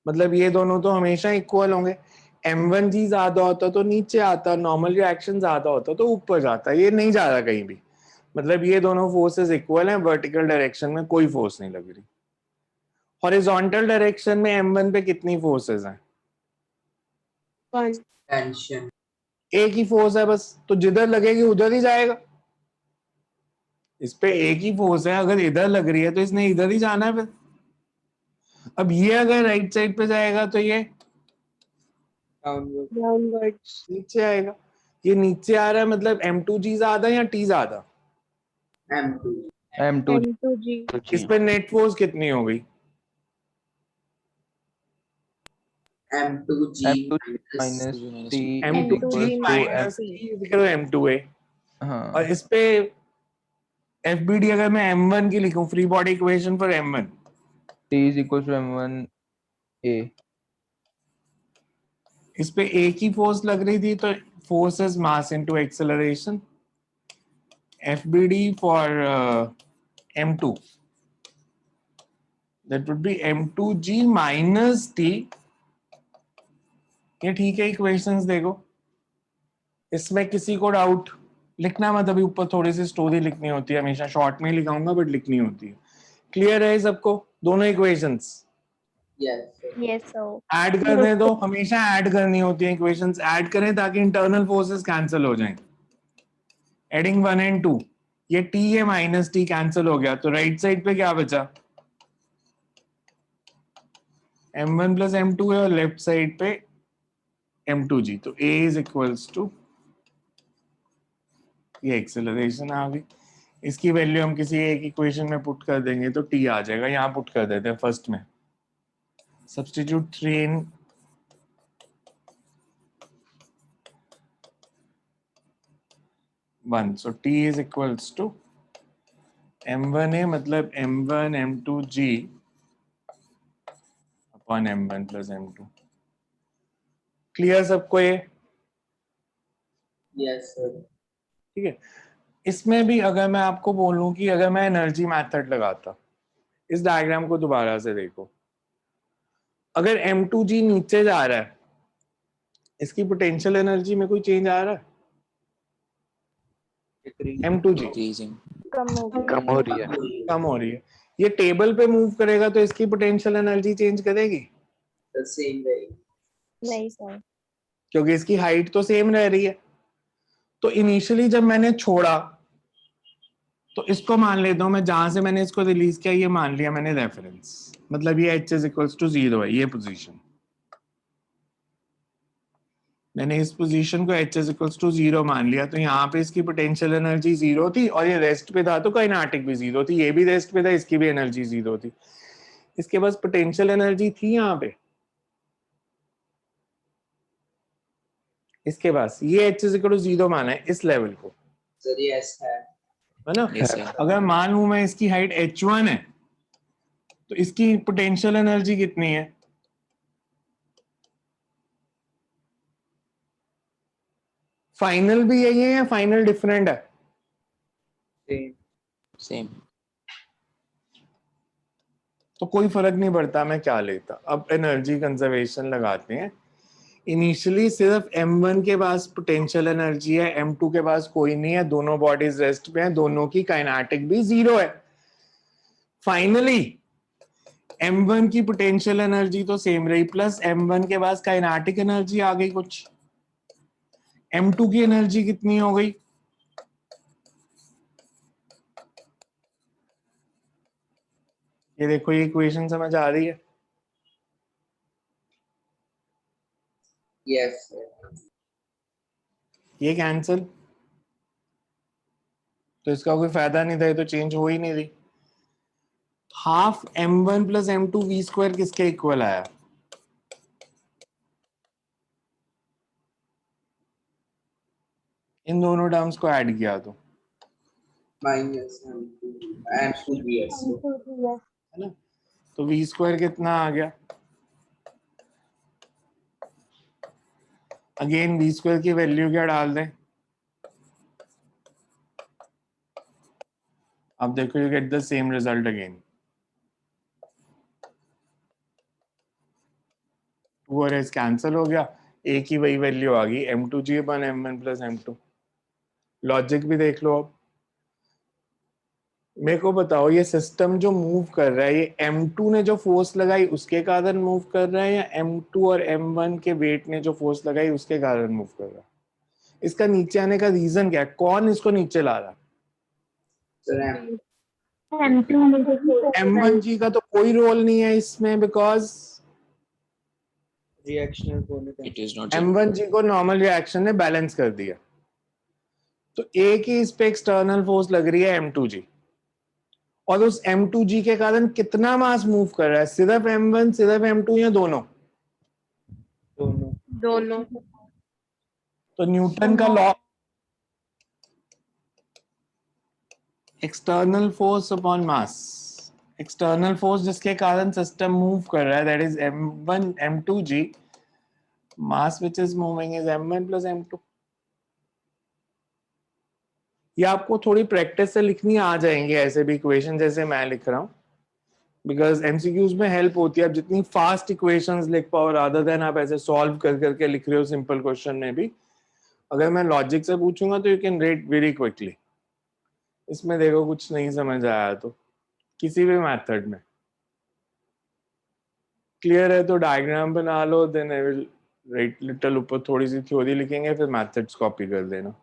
मतलब ये दोनों तो हमेशा इक्वल होंगे। M1G ज्यादा होता तो नीचे आता, नॉर्मल रिएक्शन ज्यादा होता तो ऊपर जाता, ये नहीं जा रहा कहीं भी। मतलब ये दोनों फोर्सेस इक्वल हैं, वर्टिकल डायरेक्शन में कोई फोर्स नहीं लग रही। हॉरिजॉन्टल डायरेक्शन में M1 पे कितनी फोर्सेस हैं? 1 tension एक ही फोर्स है बस, तो जिधर लगेगी उधर ही जाएगा। इस पे एक ही फोर्स है, अगर इधर लग रही है तो इसने इधर ही जाना है फिर। अब ये अगर राइट साइड पे जाएगा तो ये downward downwards नीचे आएगा। ये नीचे आ रहा है, मतलब M2G ज्यादा या T ज्यादा? M2 M2 M2G, इस पे नेट फोर्स कितनी हो गई? M2G M2 minus minus T M2G equals to minus T M2A। हाँ और इस पे FBD अगर मैं M1 की लिखूं, free body equation for M1, T is equals to M1A। इस पे एक ही फोर्स लग रही थी तो force is mass into acceleration. FBD for M2 that would be M2G minus T। ये ठीक है, इक्वेशंस देखो, इसमें किसी को डाउट लिखना मत, अभी ऊपर थोड़ी सी स्टोरी लिखनी होती है, हमेशा शॉर्ट में ही लिखाऊंगा बट लिखनी होती है। क्लियर है सबको दोनों equations? yes sir. yes sir, add करने दो, हमेशा ऐड करनी होती है इक्वेशंस, ऐड करें ताकि इंटरनल फोर्सेस कैंसिल हो जाएं। एडिंग 1 एंड 2, ये T है माइनस T कैंसिल हो गया, तो राइट साइड पे क्या बचा? M1 प्लस M2 है और लेफ्ट साइड पे M2G, तो A इज इक्वल्स टू, ये एक्सेलरेशन आ गई। इसकी वैल्यू हम किसी एक इक्वेशन में पुट कर देंगे तो T आ जाएगा, यहाँ पुट कर देते हैं फर्स्ट में, substitute 3 in 1, so T is equals to M1A मतलब M1 M2G upon M1 plus M2। Clear सबको ये? yes sir. ठीक है। इसमें भी अगर मैं आपको बोलूं कि अगर मैं एनर्जी मेथड लगाता, इस डायग्राम को दोबारा से देखो, अगर M2G नीचे जा रहा है, इसकी पोटेंशियल एनर्जी में कोई चेंज आ रहा है? M2G Increasing. कम हो गई, कम हो रही है. कम हो रही है। ये टेबल पे मूव करेगा तो इसकी पोटेंशियल एनर्जी चेंज करेगी? The same way नहीं सर, क्योंकि इसकी हाइट तो सेम रह रही है। तो इनिशियली जब मैंने छोड़ा तो इसको मान लेता हूं मैं, जहां से मैंने इसको रिलीज किया ये मान लिया मैंने रेफरेंस, मतलब ये h इज इक्वल्स टू 0 है, ये पोजीशन मैंने इस पोजीशन को h इज इक्वल्स टू 0 मान लिया, तो यहाँ पे इसकी पोटेंशियल एनर्जी 0 थी और ये रेस्ट पे था तो काइनेटिक भी 0 थी, ये भी रेस्ट पे था, इसकी भी एनर्जी 0 थी। इसके पास पोटेंशियल एनर्जी थी यहाँ पे, इसके पास ये h इज इक्वल टू 0 माना है इस लेवल को, sir. Yes है है ना? Yes, sir. अगर मान लूं मैं इसकी हाइट h1 है तो इसकी पोटेंशियल एनर्जी कितनी है? फाइनल भी यही है या फाइनल डिफरेंट है? Same. Same. तो कोई फर्क नहीं पड़ता मैं क्या लेता। अब एनर्जी कंजर्वेशन लगाते हैं। इनिशियली सिर्फ M1 के पास पोटेंशियल एनर्जी है, M2 के पास कोई नहीं है, दोनों बॉडीज रेस्ट पे हैं, दोनों की काइनेटिक भी 0 है। फाइनली M1 की पोटेंशियल एनर्जी तो सेम रही, प्लस M1 के पास काइनेटिक एनर्जी आ गई कुछ। M2 की एनर्जी कितनी हो गई? ये देखो, ये इक्वेशन समझ आ रही है? Yes. ये कैंसिल, तो इसका कोई फायदा नहीं था, ये तो चेंज हो ही नहीं रही। Half M1 plus M2 V square किसके इक्वल आया? इन दोनों टर्म्स को ऐड किया तो Minus M2 and 2VS. है ना, तो V स्क्वायर कितना आ गया? अगेन V स्क्वायर की वैल्यू क्या डाल दें? अब देखो, you get the same result again. 2 और S कैंसिल हो गया, A की वही वैल्यू आ गई M2G अपन M1 प्लस M2। लॉजिक भी देख लो। अब मेरे को बताओ, ये सिस्टम जो मूव कर रहा है, ये M2 ने जो फोर्स लगाई उसके कारण मूव कर रहा है या M2 और M1 के वेट ने जो फोर्स लगाई उसके कारण मूव कर रहा है? इसका नीचे आने का रीजन क्या है? कौन इसको नीचे ला रहा है? So M1G का तो कोई रोल नहीं है इसमें, बिकॉज Reactional होने का. It is not. M1G को नॉर्मल रिएक्शन ने बैलेंस कर दिया, तो एक ही इस पे एक्सटर्नल फोर्स लग रही है M2G, और उस M2G के कारण कितना मास मूव कर रहा है? सिर्फ M1, सिर्फ M2 या दोनों? दोनों। तो न्यूटन का law, external force upon mass, external force जिसके कारण सिस्टम मूव कर रहा है, that is M1 M2G, mass which is moving is M1 plus M2। ये आपको थोड़ी प्रैक्टिस से लिखनी आ जाएंगे ऐसे भी इक्वेशन जैसे मैं लिख रहा हूँ, बिकॉज एमसीक्यूज में हेल्प होती है। आप जितनी फास्ट इक्वेशंस लिख पाओ रादर देन आप ऐसे सॉल्व कर करके लिख रहे हो सिंपल क्वेश्चन में भी, अगर मैं लॉजिक से पूछूंगा तो you can rate very quickly. इसमें देखो कुछ नहीं समझ आया तो किसी भी मेथड में क्लियर है तो डायग्राम बना लो, then I will write little, ऊपर थोड़ी सी थ्योरी लिखेंगे, फिर मेथड्स कॉपी कर देना।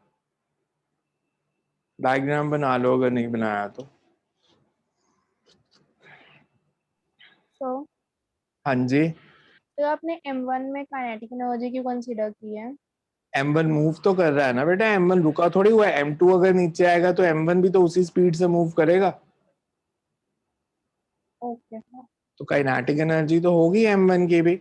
डायग्राम बना लो अगर नहीं बनाया तो। तो हाँ जी, तो आपने M1 में काइनेटिक एनर्जी क्यों कंसीडर की है? M1 मूव तो कर रहा है ना बेटा, M1 रुका थोड़ी हुआ है। M2 अगर नीचे आएगा तो M1 भी तो उसी स्पीड से मूव करेगा, ओके। तो काइनेटिक एनर्जी तो होगी M1 की भी।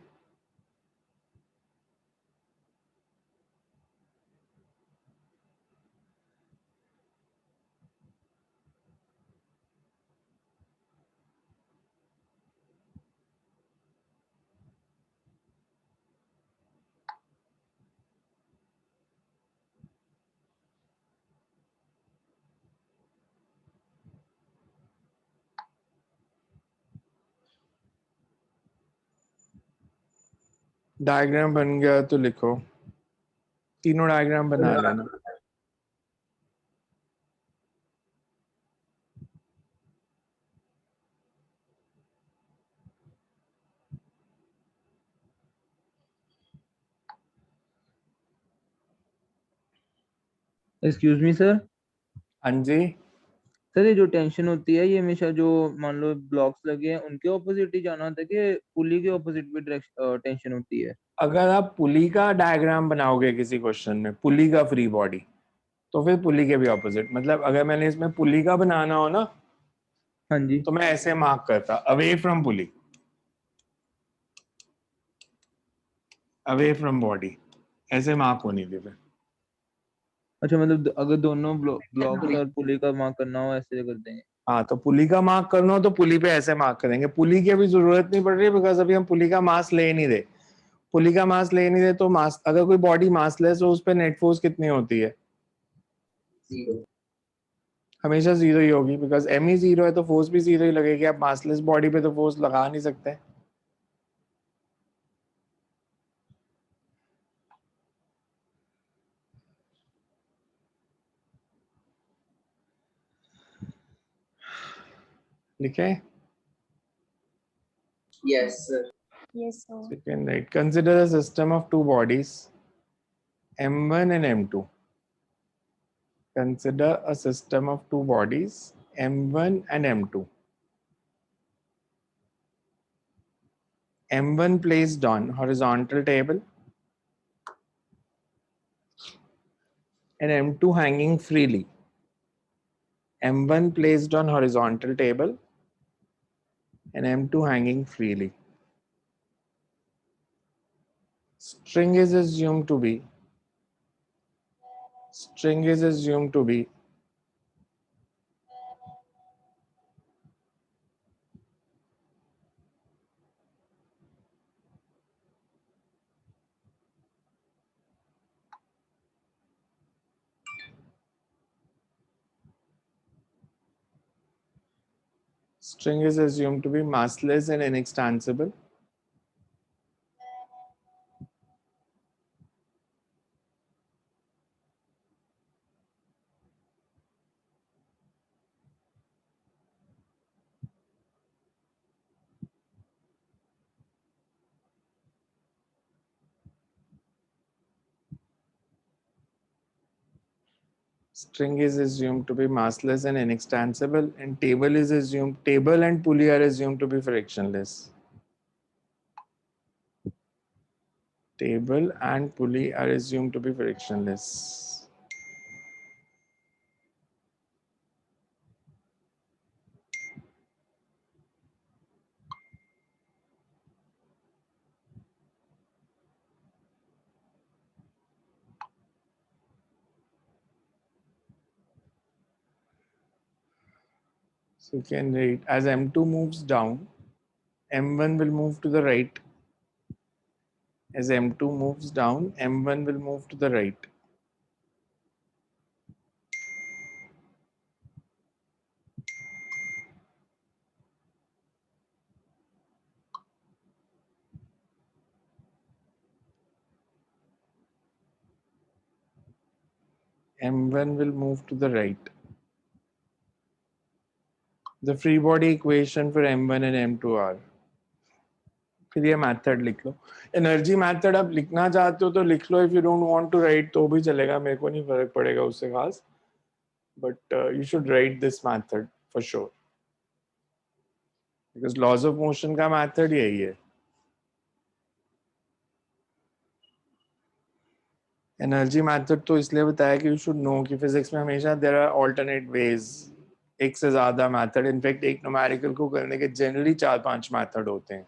डायग्राम बन गया तो लिखो, तीनों डायग्राम बना लेना। Excuse me sir. हाँ जी, सर ये जो टेंशन होती है ये हमेशा जो मान लो ब्लॉक्स लगे हैं उनके ऑपोजिट ही जाना होता है कि पुली के ऑपोजिट भी टेंशन होती है? अगर आप पुली का डायग्राम बनाओगे किसी क्वेश्चन में, पुली का फ्री बॉडी, तो फिर पुली के भी ऑपोजिट, मतलब अगर मैंने इसमें पुली का बनाना हो ना, हाँ जी। तो मैं ऐसे मार्क करता, away from pulley, away from body, ऐसे मार्क होनी थी फिर। अच्छा, मतलब अगर दोनों ब्लॉक्स और पुली का मार्क करना हो ऐसे कर देंगे? हाँ, तो पुली का मार्क करना हो तो पुली पे ऐसे मार्क करेंगे। पुली की अभी जरूरत नहीं पड़ रही है बिकॉज अभी हम पुली का मास ले नहीं दे, पुली का मास ले नहीं दे तो मास, अगर कोई बॉडी मासलेस हो उस पर नेट फोर्स कितनी होती है? 0. हमेशा जीरो ही होगी, बिकॉज एम ही जीरो है तो फोर्स भी जीरो ही लगेगी। आप मासलेस बॉडी पे तो फोर्स लगा नहीं सकते। लिखे? Yes, sir. Yes, sir. Second, right. Consider a system of two bodies, M1 and M2. Consider a system of two bodies, M1 and M2. M1 placed on horizontal table and M2 hanging freely. M1 placed on horizontal table and M2 hanging freely. String is assumed to be massless and inextensible. String is assumed to be massless and inextensible, and table and pulley are assumed to be frictionless. Table and pulley are assumed to be frictionless. So you can write, as M2 moves down, M1 will move to the right. As M2 moves down, M1 will move to the right. M1 will move to the right. The free body equation for M1 and M2 are, फिर ये method लिख लो। Energy method आप लिखना चाहते हो तो लिख लो, if you don't want to write तो भी चलेगा, मेरे को नहीं फर्क पड़ेगा उससे खास, but you should write this method for sure, because laws of motion का मैथड यही है। एनर्जी मैथड तो इसलिए बताया कि यू शुड नो कि फिजिक्स में हमेशा देयर आर ऑल्टरनेट वेज, एक से ज्यादा मैथड, इनफैक्ट एक न्यूमेरिकल को करने के जनरली 4-5 मैथड होते हैं।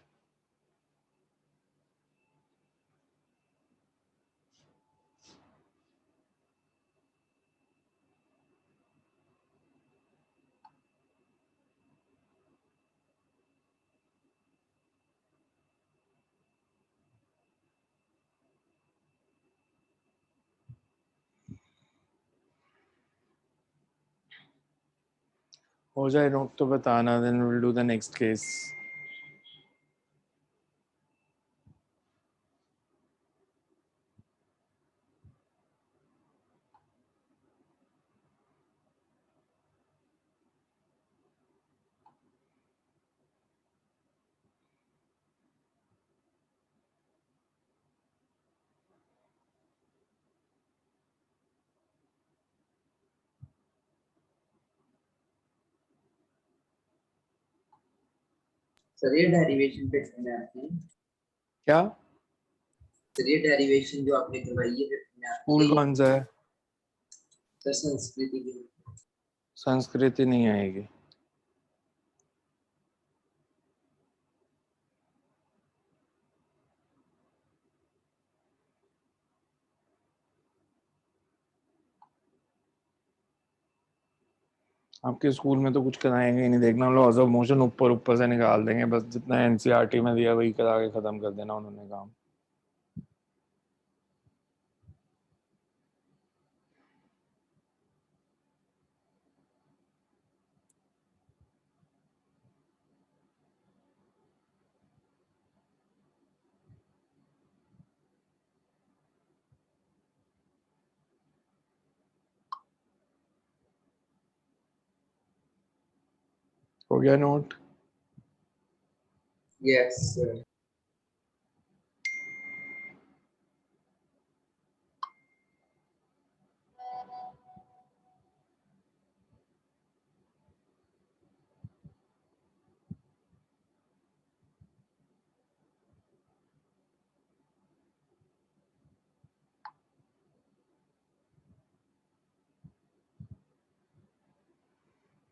हो जाए नोट तो बताना, then will do the next case. Sir ये डेरिवेशन पे करना है आपने? क्या सर ये डेरिवेशन जो आपने करवाई है फिर स्कूल कौन सा है? सर संस्कृति की। संस्कृति नहीं आएगी। आपके स्कूल में तो कुछ कराएंगे ही नहीं, देखना लॉज ऑफ मोशन ऊपर ऊपर से निकाल देंगे, बस जितना एनसीईआरटी में दिया वही करा के खत्म कर देना उन्होंने काम। हो गया note? Yes, sir.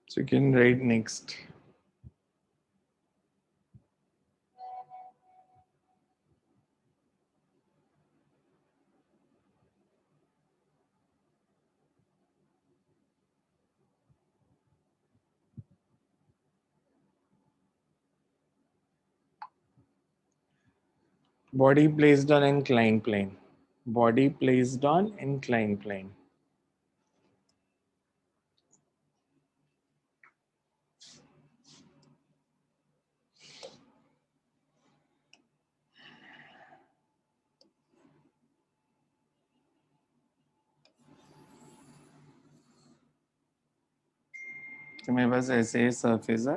So you can write next. Body placed on inclined plane. Body placed on inclined plane. तो मेरे पास ऐसे सरफेस है,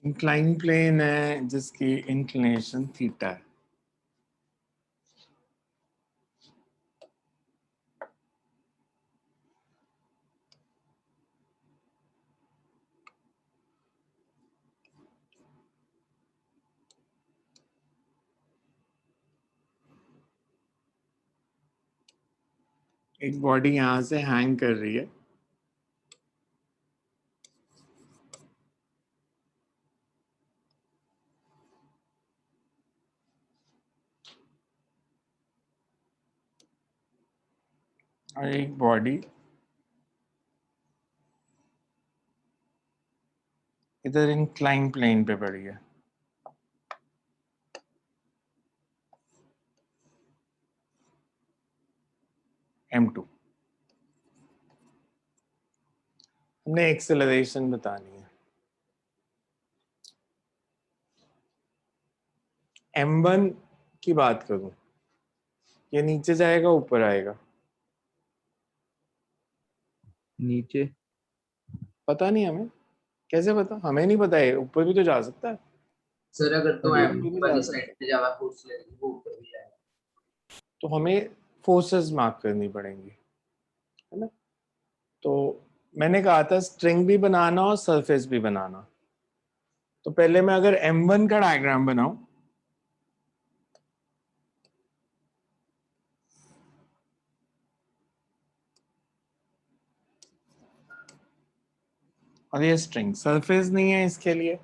इंक्लाइन प्लेन है जिसकी इंक्लिनेशन थीटा है। एक बॉडी यहां से हैंग कर रही है, और एक बॉडी इधर इंक्लाइन प्लेन पे पड़ी है। M2 हमने एक्सेलरेशन बतानी है। M1 की बात करूं, ये नीचे जाएगा ऊपर आएगा? नीचे। पता नहीं हमें, कैसे पता? हमें नहीं पता है, ऊपर भी तो जा सकता है। सर अगर तो अरे, M2 वाली साइड पे ज्यादा फोर्स लगेगी वो ऊपर भी जाएगा। तो हमें फोर्सेस मार्क करनी पड़ेंगी, है ना? तो मैंने कहा था स्ट्रिंग भी बनाना और सरफेस भी बनाना। तो पहले मैं अगर M1 का डायग्राम बनाऊं, और ये स्ट्रिंग सरफेस नहीं है इसके लिए,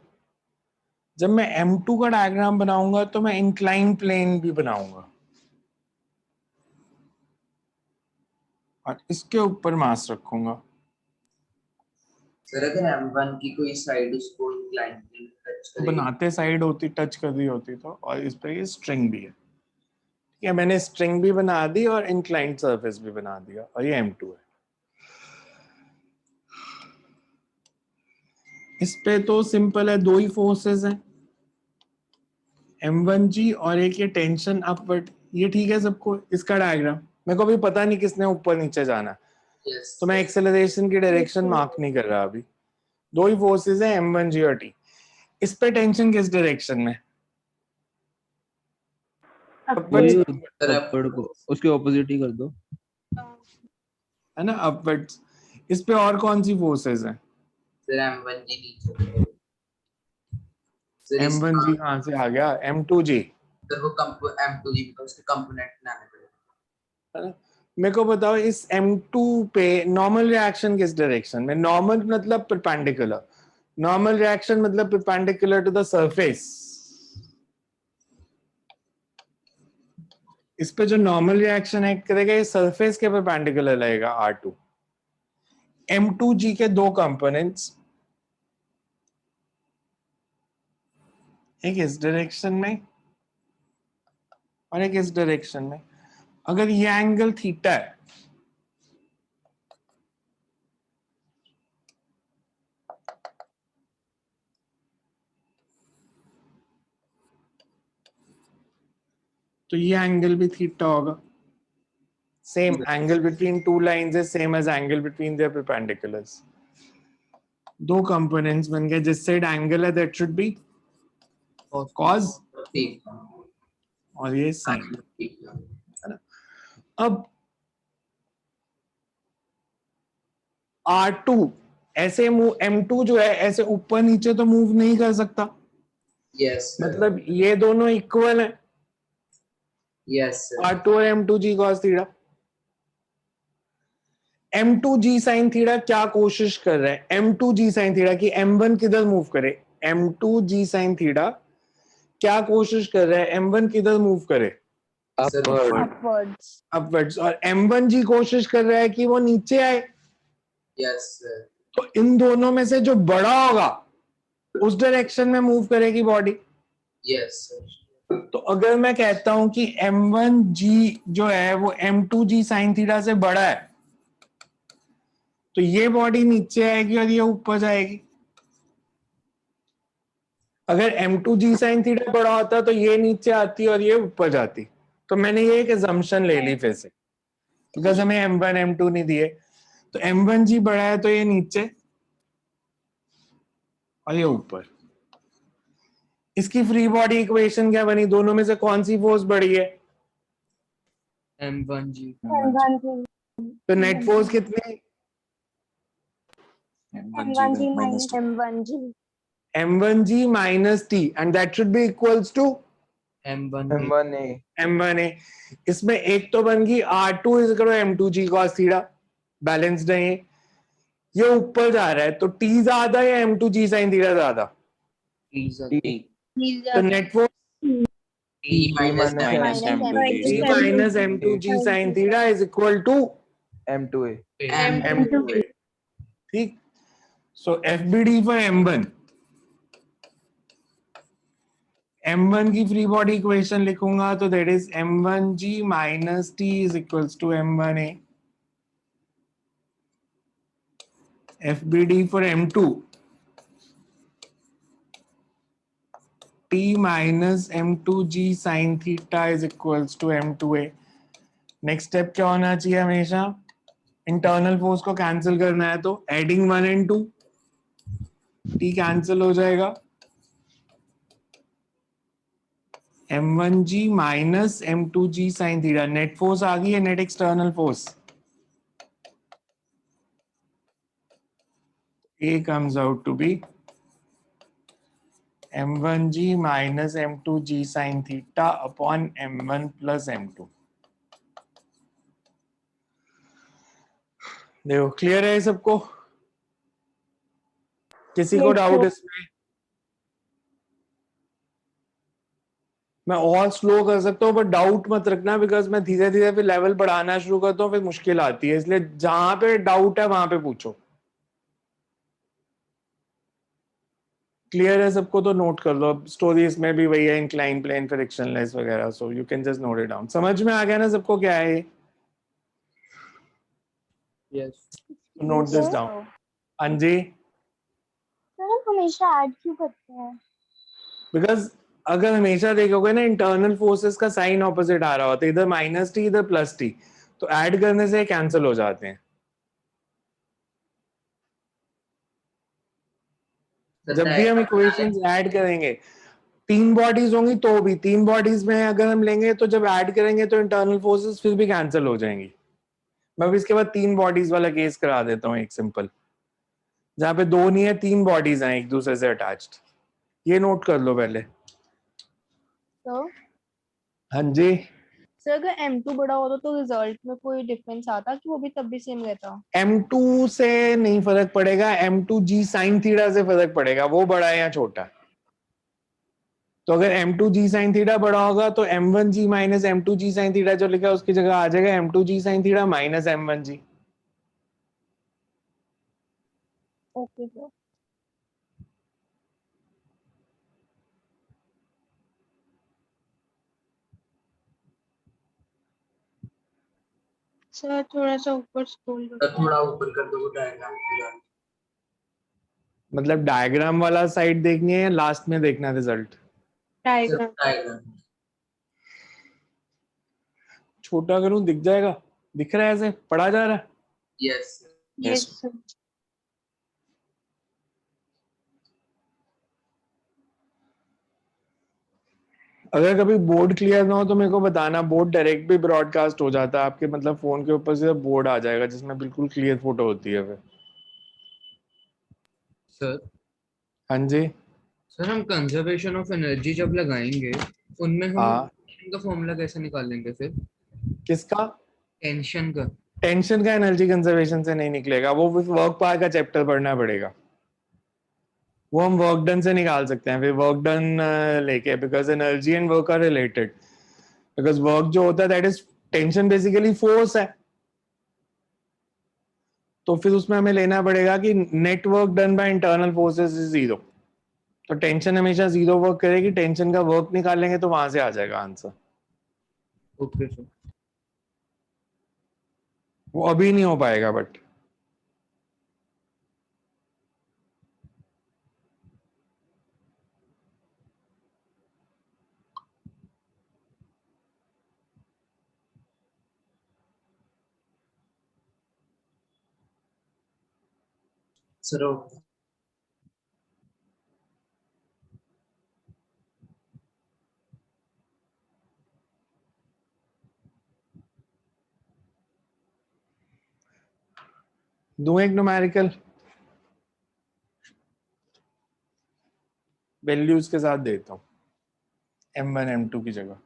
जब मैं M2 का डायग्राम बनाऊंगा तो मैं इंक्लाइन प्लेन भी बनाऊंगा और इसके ऊपर मास रखूंगा। सर अगर M1 की कोई साइड उसको इंक्लाइन प्लेन टच तो करेगी बनाते साइड होती, टच कर रही होती तो, और इस पर ये स्ट्रिंग भी है। ठीक है, मैंने स्ट्रिंग भी बना दी और इंक्लाइंड सरफेस भी बना दिया, और ये M2 है। इस पे तो सिंपल है, दो ही फोर्सेस हैं, M1G और एक ये टेंशन अपवर्ड। ये ठीक है सबको? इसका डायग्राम मेरे को भी पता नहीं किसने ऊपर नीचे जाना, यस तो मैं एक्सेलरेशन की डायरेक्शन मार्क नहीं कर रहा अभी। दो ही फोर्सेस हैं, M1G और T। इस पे टेंशन किस डायरेक्शन में? वही अपवर्ड्स, अपवर्ड को उसके ऑपोजिट ही कर दो। है ना, अपवर्ड्स। इस पे और कौन सी फोर्सेस हैं? सर M1G नीचे सर M1G कहाँ से आ गया? M2G, सर वो M2G का उसके कंपोनेंट बनाने पड़ेगा। है ना? मेरे को बताओ इस M2 पे नॉर्मल रिएक्शन किस डायरेक्शन में? नॉर्मल मतलब परपेंडिकुलर, नॉर्मल रिएक्शन मतलब परपेंडिकुलर टू द सरफेस। इस पे जो नॉर्मल रिएक्शन एक्ट करेगा ये सरफेस के परपेंडिकुलर लगेगा, R2। M2G के दो कंपोनेंट्स, एक इस डायरेक्शन में और एक इस डायरेक्शन में। अगर ये एंगल थीटा है तो ये एंगल भी थीटा होगा। Same angle between two lines is same as angle between their perpendiculars. दो components बन गए, जिस side angle है that should be cos theta और ये sin, theta है ना? अब R2 ऐसे मूव, M2 जो है ऐसे ऊपर नीचे तो मूव नहीं कर सकता, yes sir मतलब ये दोनों इक्वल है, yes sir R2 और M2G cos theta. M2G sin theta क्या कोशिश कर रहा है? M2G sin थीटा की M1 किधर मूव करे? M2G sin थीटा क्या कोशिश कर रहा है? M1 किधर मूव करे? Upward. upwards. अपवर्ड्स। और M1G कोशिश कर रहा है कि वो नीचे आए। yes sir तो इन दोनों में से जो बड़ा होगा उस डायरेक्शन में मूव करेगी बॉडी। yes sir तो अगर मैं कहता हूं कि M1G जो है वो M2G sin थीटा से बड़ा है, तो ये बॉडी नीचे आएगी और ये ऊपर जाएगी। अगर M2G sin थीटा बड़ा होता तो ये नीचे आती और ये ऊपर जाती। तो मैंने ये एक assumption ले ली फिर से, बिकॉज हमें M1 M2 नहीं दिए। तो M1G बड़ा है तो ये नीचे और ये ऊपर। इसकी फ्री बॉडी इक्वेशन क्या बनी? दोनों में से कौन सी फोर्स बड़ी है? M1G. तो नेट फोर्स कितनी? M1G minus 2. M1G. M1G minus T and that should be equals to M1A. M1A M1A। इसमें एक तो बन गई R2 is equal to M2G cos theta, balanced है ये ऊपर जा रहा है तो T ज्यादा या M2G sin थीटा ज्यादा? Is a T तो net force T minus minus M2G. T minus M2G sin theta is equal to M2A M2A। ठीक, सो FBD for M1, M1 की फ्री बॉडी इक्वेशन लिखूंगा तो that is M1G minus T is equals to M1A। FBD for M2, T minus M2G sin theta is equals to M2A। Next step क्या होना चाहिए? हमेशा internal force को cancel करना है तो एडिंग 1 and 2, T कैंसिल हो जाएगा, M1G minus M2G sin थीटा। नेट फोर्स आ गई है, net external force. A comes out to be M1G minus M2G sin theta upon M1 plus M2। देखो क्लियर है सबको? किसी को डाउट इसमें? मैं और स्लो कर सकता हूँ, बट डाउट मत रखना, बिकॉज मैं धीरे धीरे फिर लेवल बढ़ाना शुरू करता हूँ, फिर मुश्किल आती है। इसलिए जहां पे डाउट है वहां पे पूछो। क्लियर है सबको? तो नोट कर लो। अब स्टोरीज में भी वही है, इंक्लाइन प्लेन, फ्रिक्शनलेस वगैरह, so you can just note it down. समझ में आ गया ना सबको क्या है ये? Yes. Note this down. हाँ जी, सर हम हमेशा ऐड क्यों करते हैं? बिकॉज अगर हमेशा देखोगे ना इंटरनल फोर्सेस का साइन ऑपोजिट आ रहा होता है, इधर माइनस टी इधर प्लस टी, तो ऐड करने से कैंसिल हो जाते हैं। जब भी हम इक्वेशंस ऐड करेंगे, तीन बॉडीज होंगी तो भी, तीन बॉडीज में अगर हम लेंगे तो जब ऐड करेंगे तो इंटरनल फोर्सेस फिर भी कैंसिल हो जाएंगी। मैं भी इसके बाद तीन बॉडीज वाला केस करा देता हूँ, एक सिंपल, जहाँ पे दो नहीं है तीन बॉडीज हैं एक दूसरे से अटैच्ड। ये नोट कर लो पहले। So, हाँ जी, सर अगर M2 बड़ा होता तो रिजल्ट में कोई डिफरेंस आता कि वो भी तब भी सेम रहता? M2 से नहीं फर्क पड़ेगा, M2G sin थीटा से फर्क पड़ेगा, वो बड़ा है या छोटा। तो अगर M2G sin थीटा बड़ा होगा तो M1G minus M2G sin theta जो लिखा है उसकी जगह आ जाएगा M2G sin theta minus M1G। Okay sir. Sir थोड़ा सा ऊपर स्क्रॉल तो थोड़ा ऊपर कर दो डायग्राम पूरा। मतलब डायग्राम वाला साइड देखनी है या लास्ट में देखना रिजल्ट? डायग्राम। डायग्राम छोटा करूं दिख जाएगा? दिख रहा है ऐसे पढ़ा जा रहा है? Yes. Yes. sir. अगर कभी बोर्ड क्लियर ना हो तो मेरे को बताना, बोर्ड डायरेक्ट भी ब्रॉडकास्ट हो जाता है आपके मतलब फोन के ऊपर से बोर्ड आ जाएगा जिसमें बिल्कुल क्लियर फोटो होती है फिर। सर हाँ जी। सर हम कंजर्वेशन ऑफ एनर्जी जब लगाएंगे उनमें हम हाँ। टेंशन का फॉर्मूला कैसे निकालेंगे फिर? किसका? टेंशन का। टेंशन का एनर्जी कंजर्वेशन से नहीं निकलेगा, वो वर्क पावर का चैप्टर पढ़ना पड़ेगा। वो हम वर्क डन से निकाल सकते हैं, फिर वर्क डन लेके, because energy and work are related. Because work जो होता है that is tension basically force है, तो फिर उसमें हमें लेना पड़ेगा कि net work done by internal forces is zero. तो टेंशन हमेशा जीरो वर्क करेगी, टेंशन का वर्क निकालेंगे तो वहां से आ जाएगा आंसर। Okay sir. वो अभी नहीं हो पाएगा बट So, दूं एक न्यूमेरिकल वैल्यूज के साथ देता हूं M1 M2 की जगह।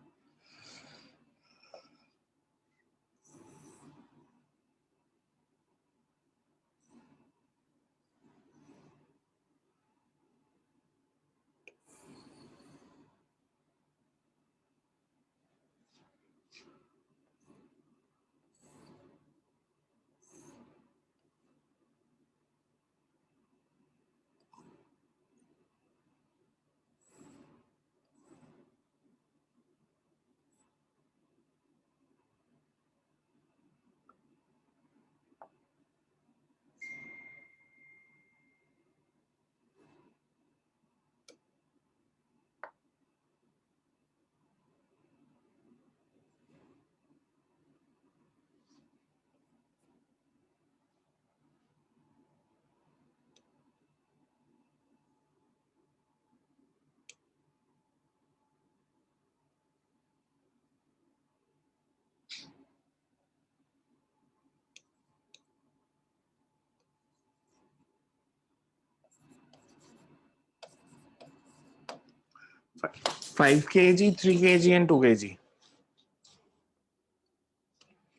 Five kg, 3 kg and 2 kg.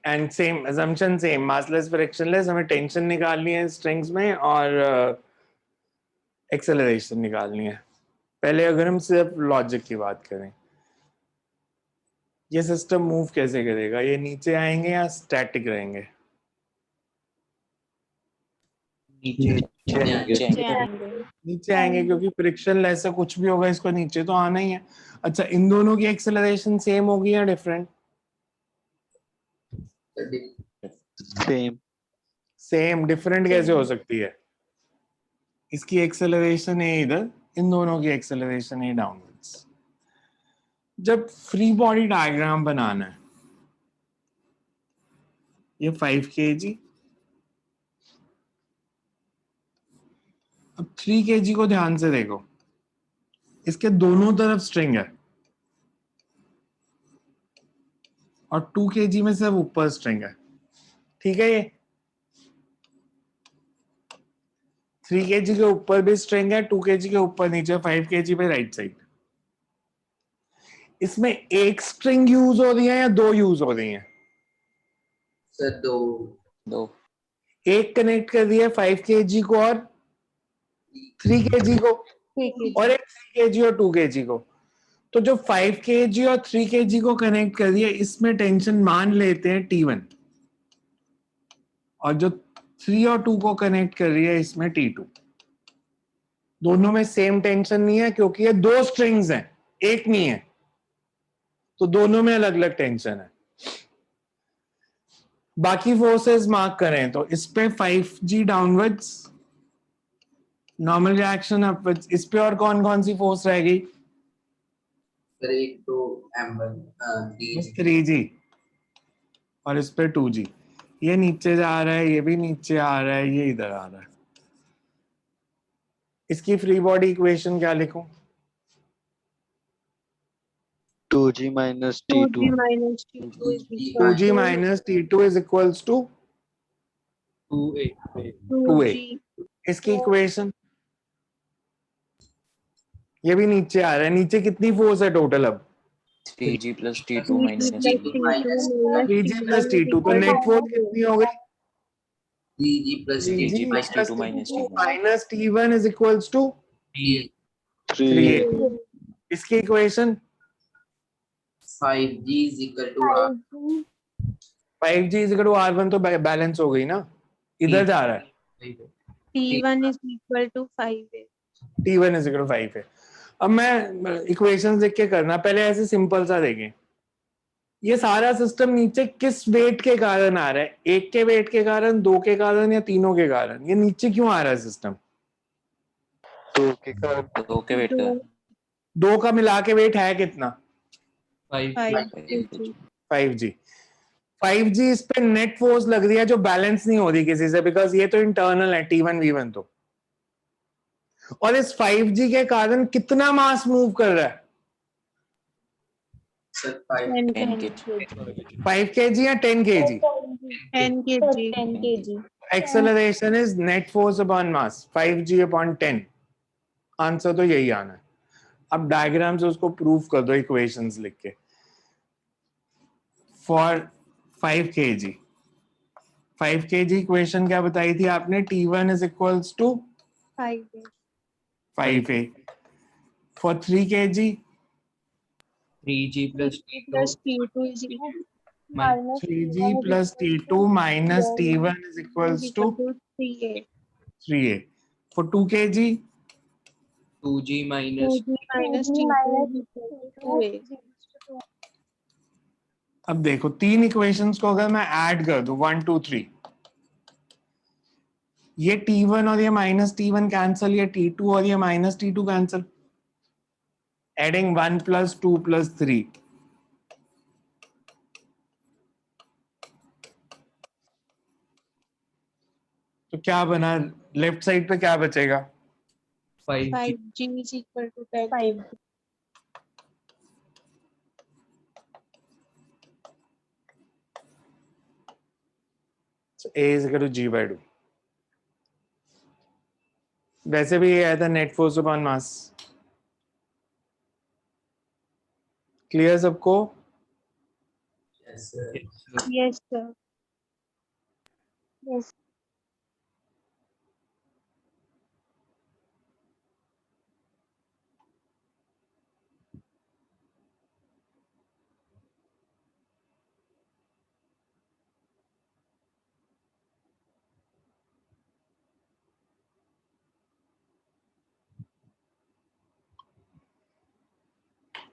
And same assumption same, massless frictionless, हमें टेंशन निकालनी है स्ट्रिंग्स में और एक्सेलरेशन निकालनी है। पहले अगर हम सिर्फ लॉजिक की बात करें, ये सिस्टम मूव कैसे करेगा, ये नीचे आएंगे या स्टैटिक रहेंगे? नीचे आएंगे क्योंकि फ्रिक्शन लेस से कुछ भी होगा इसको नीचे तो आना ही है। अच्छा, इन दोनों की एक्सेलरेशन सेम होगी या डिफरेंट? Same. सेम। डिफरेंट कैसे हो सकती है? इसकी एक्सेलरेशन है इधर, इन दोनों की एक्सेलरेशन है डाउनवर्ड्स। जब फ्री बॉडी डायग्राम बनाना है, ये 5 kg, अब 3 kg को ध्यान से देखो, इसके दोनों तरफ स्ट्रिंग है और 2 kg में सिर्फ ऊपर स्ट्रिंग है, ठीक है। ये 3 kg के ऊपर भी स्ट्रिंग है, 2 kg के ऊपर नीचे, 5 kg पे राइट साइड। इसमें एक स्ट्रिंग यूज हो रही है या दो यूज हो रही है? sir, दो. एक कनेक्ट कर दिया 5 kg को और 3 kg को, और एक 3 kg और 2 kg को। तो जो 5 kg और 3 kg को कनेक्ट कर दिया, इसमें टेंशन मान लेते हैं T1, और जो 3 और 2 को कनेक्ट कर रही है इसमें T2। दोनों में सेम टेंशन नहीं है क्योंकि ये दो स्ट्रिंग्स हैं, एक नहीं है, तो दोनों में अलग अलग टेंशन है। बाकी फोर्सेस मार्क करें तो इस पे 5G downwards, normal reaction upwards, इस पे और कौन कौन सी फोर्स रहेगी? sir, एक तो M1 3G 3G और इस पे 2G। ये नीचे जा रहा है, ये भी नीचे आ रहा है, ये इधर आ रहा है। इसकी फ्री बॉडी इक्वेशन क्या लिखूं? 2g minus t2 minus T2 is equal 2g minus t2 is equals to 2a 2a। इसकी इक्वेशन, ये भी नीचे आ रहा है। नीचे कितनी फोर्स है टोटल अब? 3g plus t2 minus T2 minus 3g plus t2, तो नेट फोर्स कितनी हो गई? 3G plus 3g T2 plus t2 minus t1 minus t1 is equals to 3 3a। इसकी equation 5G is equal to R. 5g is equal to r1, तो balance हो गई ना, इधर जा रहा है। T1 is equal to 5a. t1 is equal to 5 है। अब मैं इक्वेशंस देख के करना, पहले ऐसे सिंपल सा देखें। ये सारा सिस्टम नीचे किस वेट के कारण आ रहा है? एक के वेट के कारण, दो के कारण, या तीनों के कारण? ये नीचे क्यों आ रहा है सिस्टम? 2 के कारण 2 के वेट का दो का मिला के वेट है कितना? 5 5g। 5g इस पे नेट फोर्स लग रही है जो बैलेंस नहीं हो रही किसी से, बिकॉज ये तो इंटरनल है t1 v1 तो। और इस 5g के कारण कितना मास मूव कर रहा है? Sir, 5. 10 kg 5 kg या 10 kg? 10 kg. Acceleration is net force upon mass, 5g upon 10। Answer तो यही आना है। अब डायग्राम से उसको प्रूव कर दो इक्वेशंस लिख के। फॉर 5 kg, 5 kg इक्वेशन क्या बताई थी आपने? t1 is equals to 5a। For 3 kg, 3g plus T2 is equal to 3g plus t2 minus t1 is equals to 3a. 3a। For 2 kg, 2g minus minus T2 is equal to 2a. अब देखो तीन equations को अगर मैं add कर दूं 1 2 3, ये t1 और ये माइनस t1 कैंसल, ये t2 और ये minus t2 cancel, adding 1 plus 2 plus 3, तो क्या बना? लेफ्ट साइड पे क्या बचेगा? 5g 5g is equal to 10. So a is equal to g by 2। वैसे भी ये आया था net force upon mass. Clear सबको? Yes, sir. Yes, sir. Yes.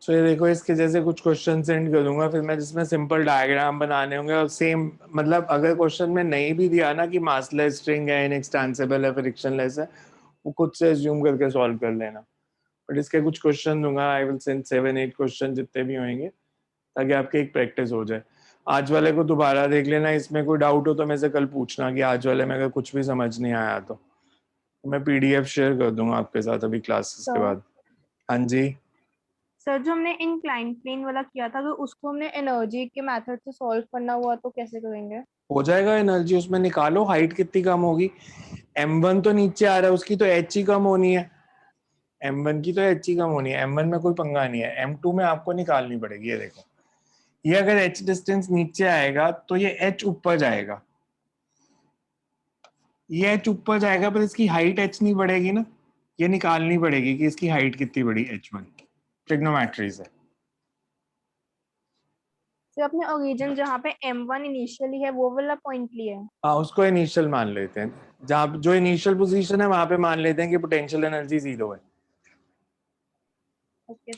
तो ये देखो, इसके जैसे कुछ क्वेश्चन सेंड कर दूंगा फिर मैं, जिसमें सिंपल डायग्राम बनाने होंगे और सेम, मतलब अगर क्वेश्चन में नहीं भी दिया ना कि मासलेस स्ट्रिंग है, इनएक्सटेंसिबल है, फ्रिक्शनलेस है, वो खुद से अज्यूम करके सॉल्व कर लेना। बट इसके कुछ क्वेश्चन दूंगा, आई विल सेंड 7-8 क्वेश्चन जितने भी होंगे, ताकि आपकी एक प्रैक्टिस हो जाए। आज वाले को दोबारा देख लेना, इसमें कोई डाउट हो तो मेरे से कल पूछना कि आज वाले में अगर कुछ भी समझ नहीं आया तो मैं PDF शेयर कर दूंगा आपके साथ अभी क्लासेस के बाद। हाँ जी सर, जो हमने इंक्लाइंड प्लेन वाला किया था, तो उसको हमने एनर्जी के मेथड से सॉल्व करना हुआ तो कैसे करेंगे? हो जाएगा। एनर्जी उसमें निकालो, हाइट कितनी कम होगी? m1 तो नीचे आ रहा है, उसकी तो h ही कम होनी है। m1 की तो h ही कम होनी है, m1 में कोई पंगा नहीं है। m2 में आपको निकालनी पड़ेगी। ये देखो, ये अगर h डिस्टेंस नीचे आएगा तो ये h ऊपर जाएगा, ये h ऊपर जाएगा, पर इसकी हाइट h नहीं बढ़ेगी ना। ये निकालनी पड़ेगी कि इसकी हाइट कितनी बढ़ी h1। ट्रिग्नोमेट्री से सर, अपने ओरिजिन जहाँ पे m1 इनिशियली है वो वाला पॉइंट लिया है। हाँ, उसको इनिशियल मान लेते हैं। जहाँ जो इनिशियल पोजीशन है वहां पे मान लेते हैं कि पोटेंशियल एनर्जी 0 है। ओके।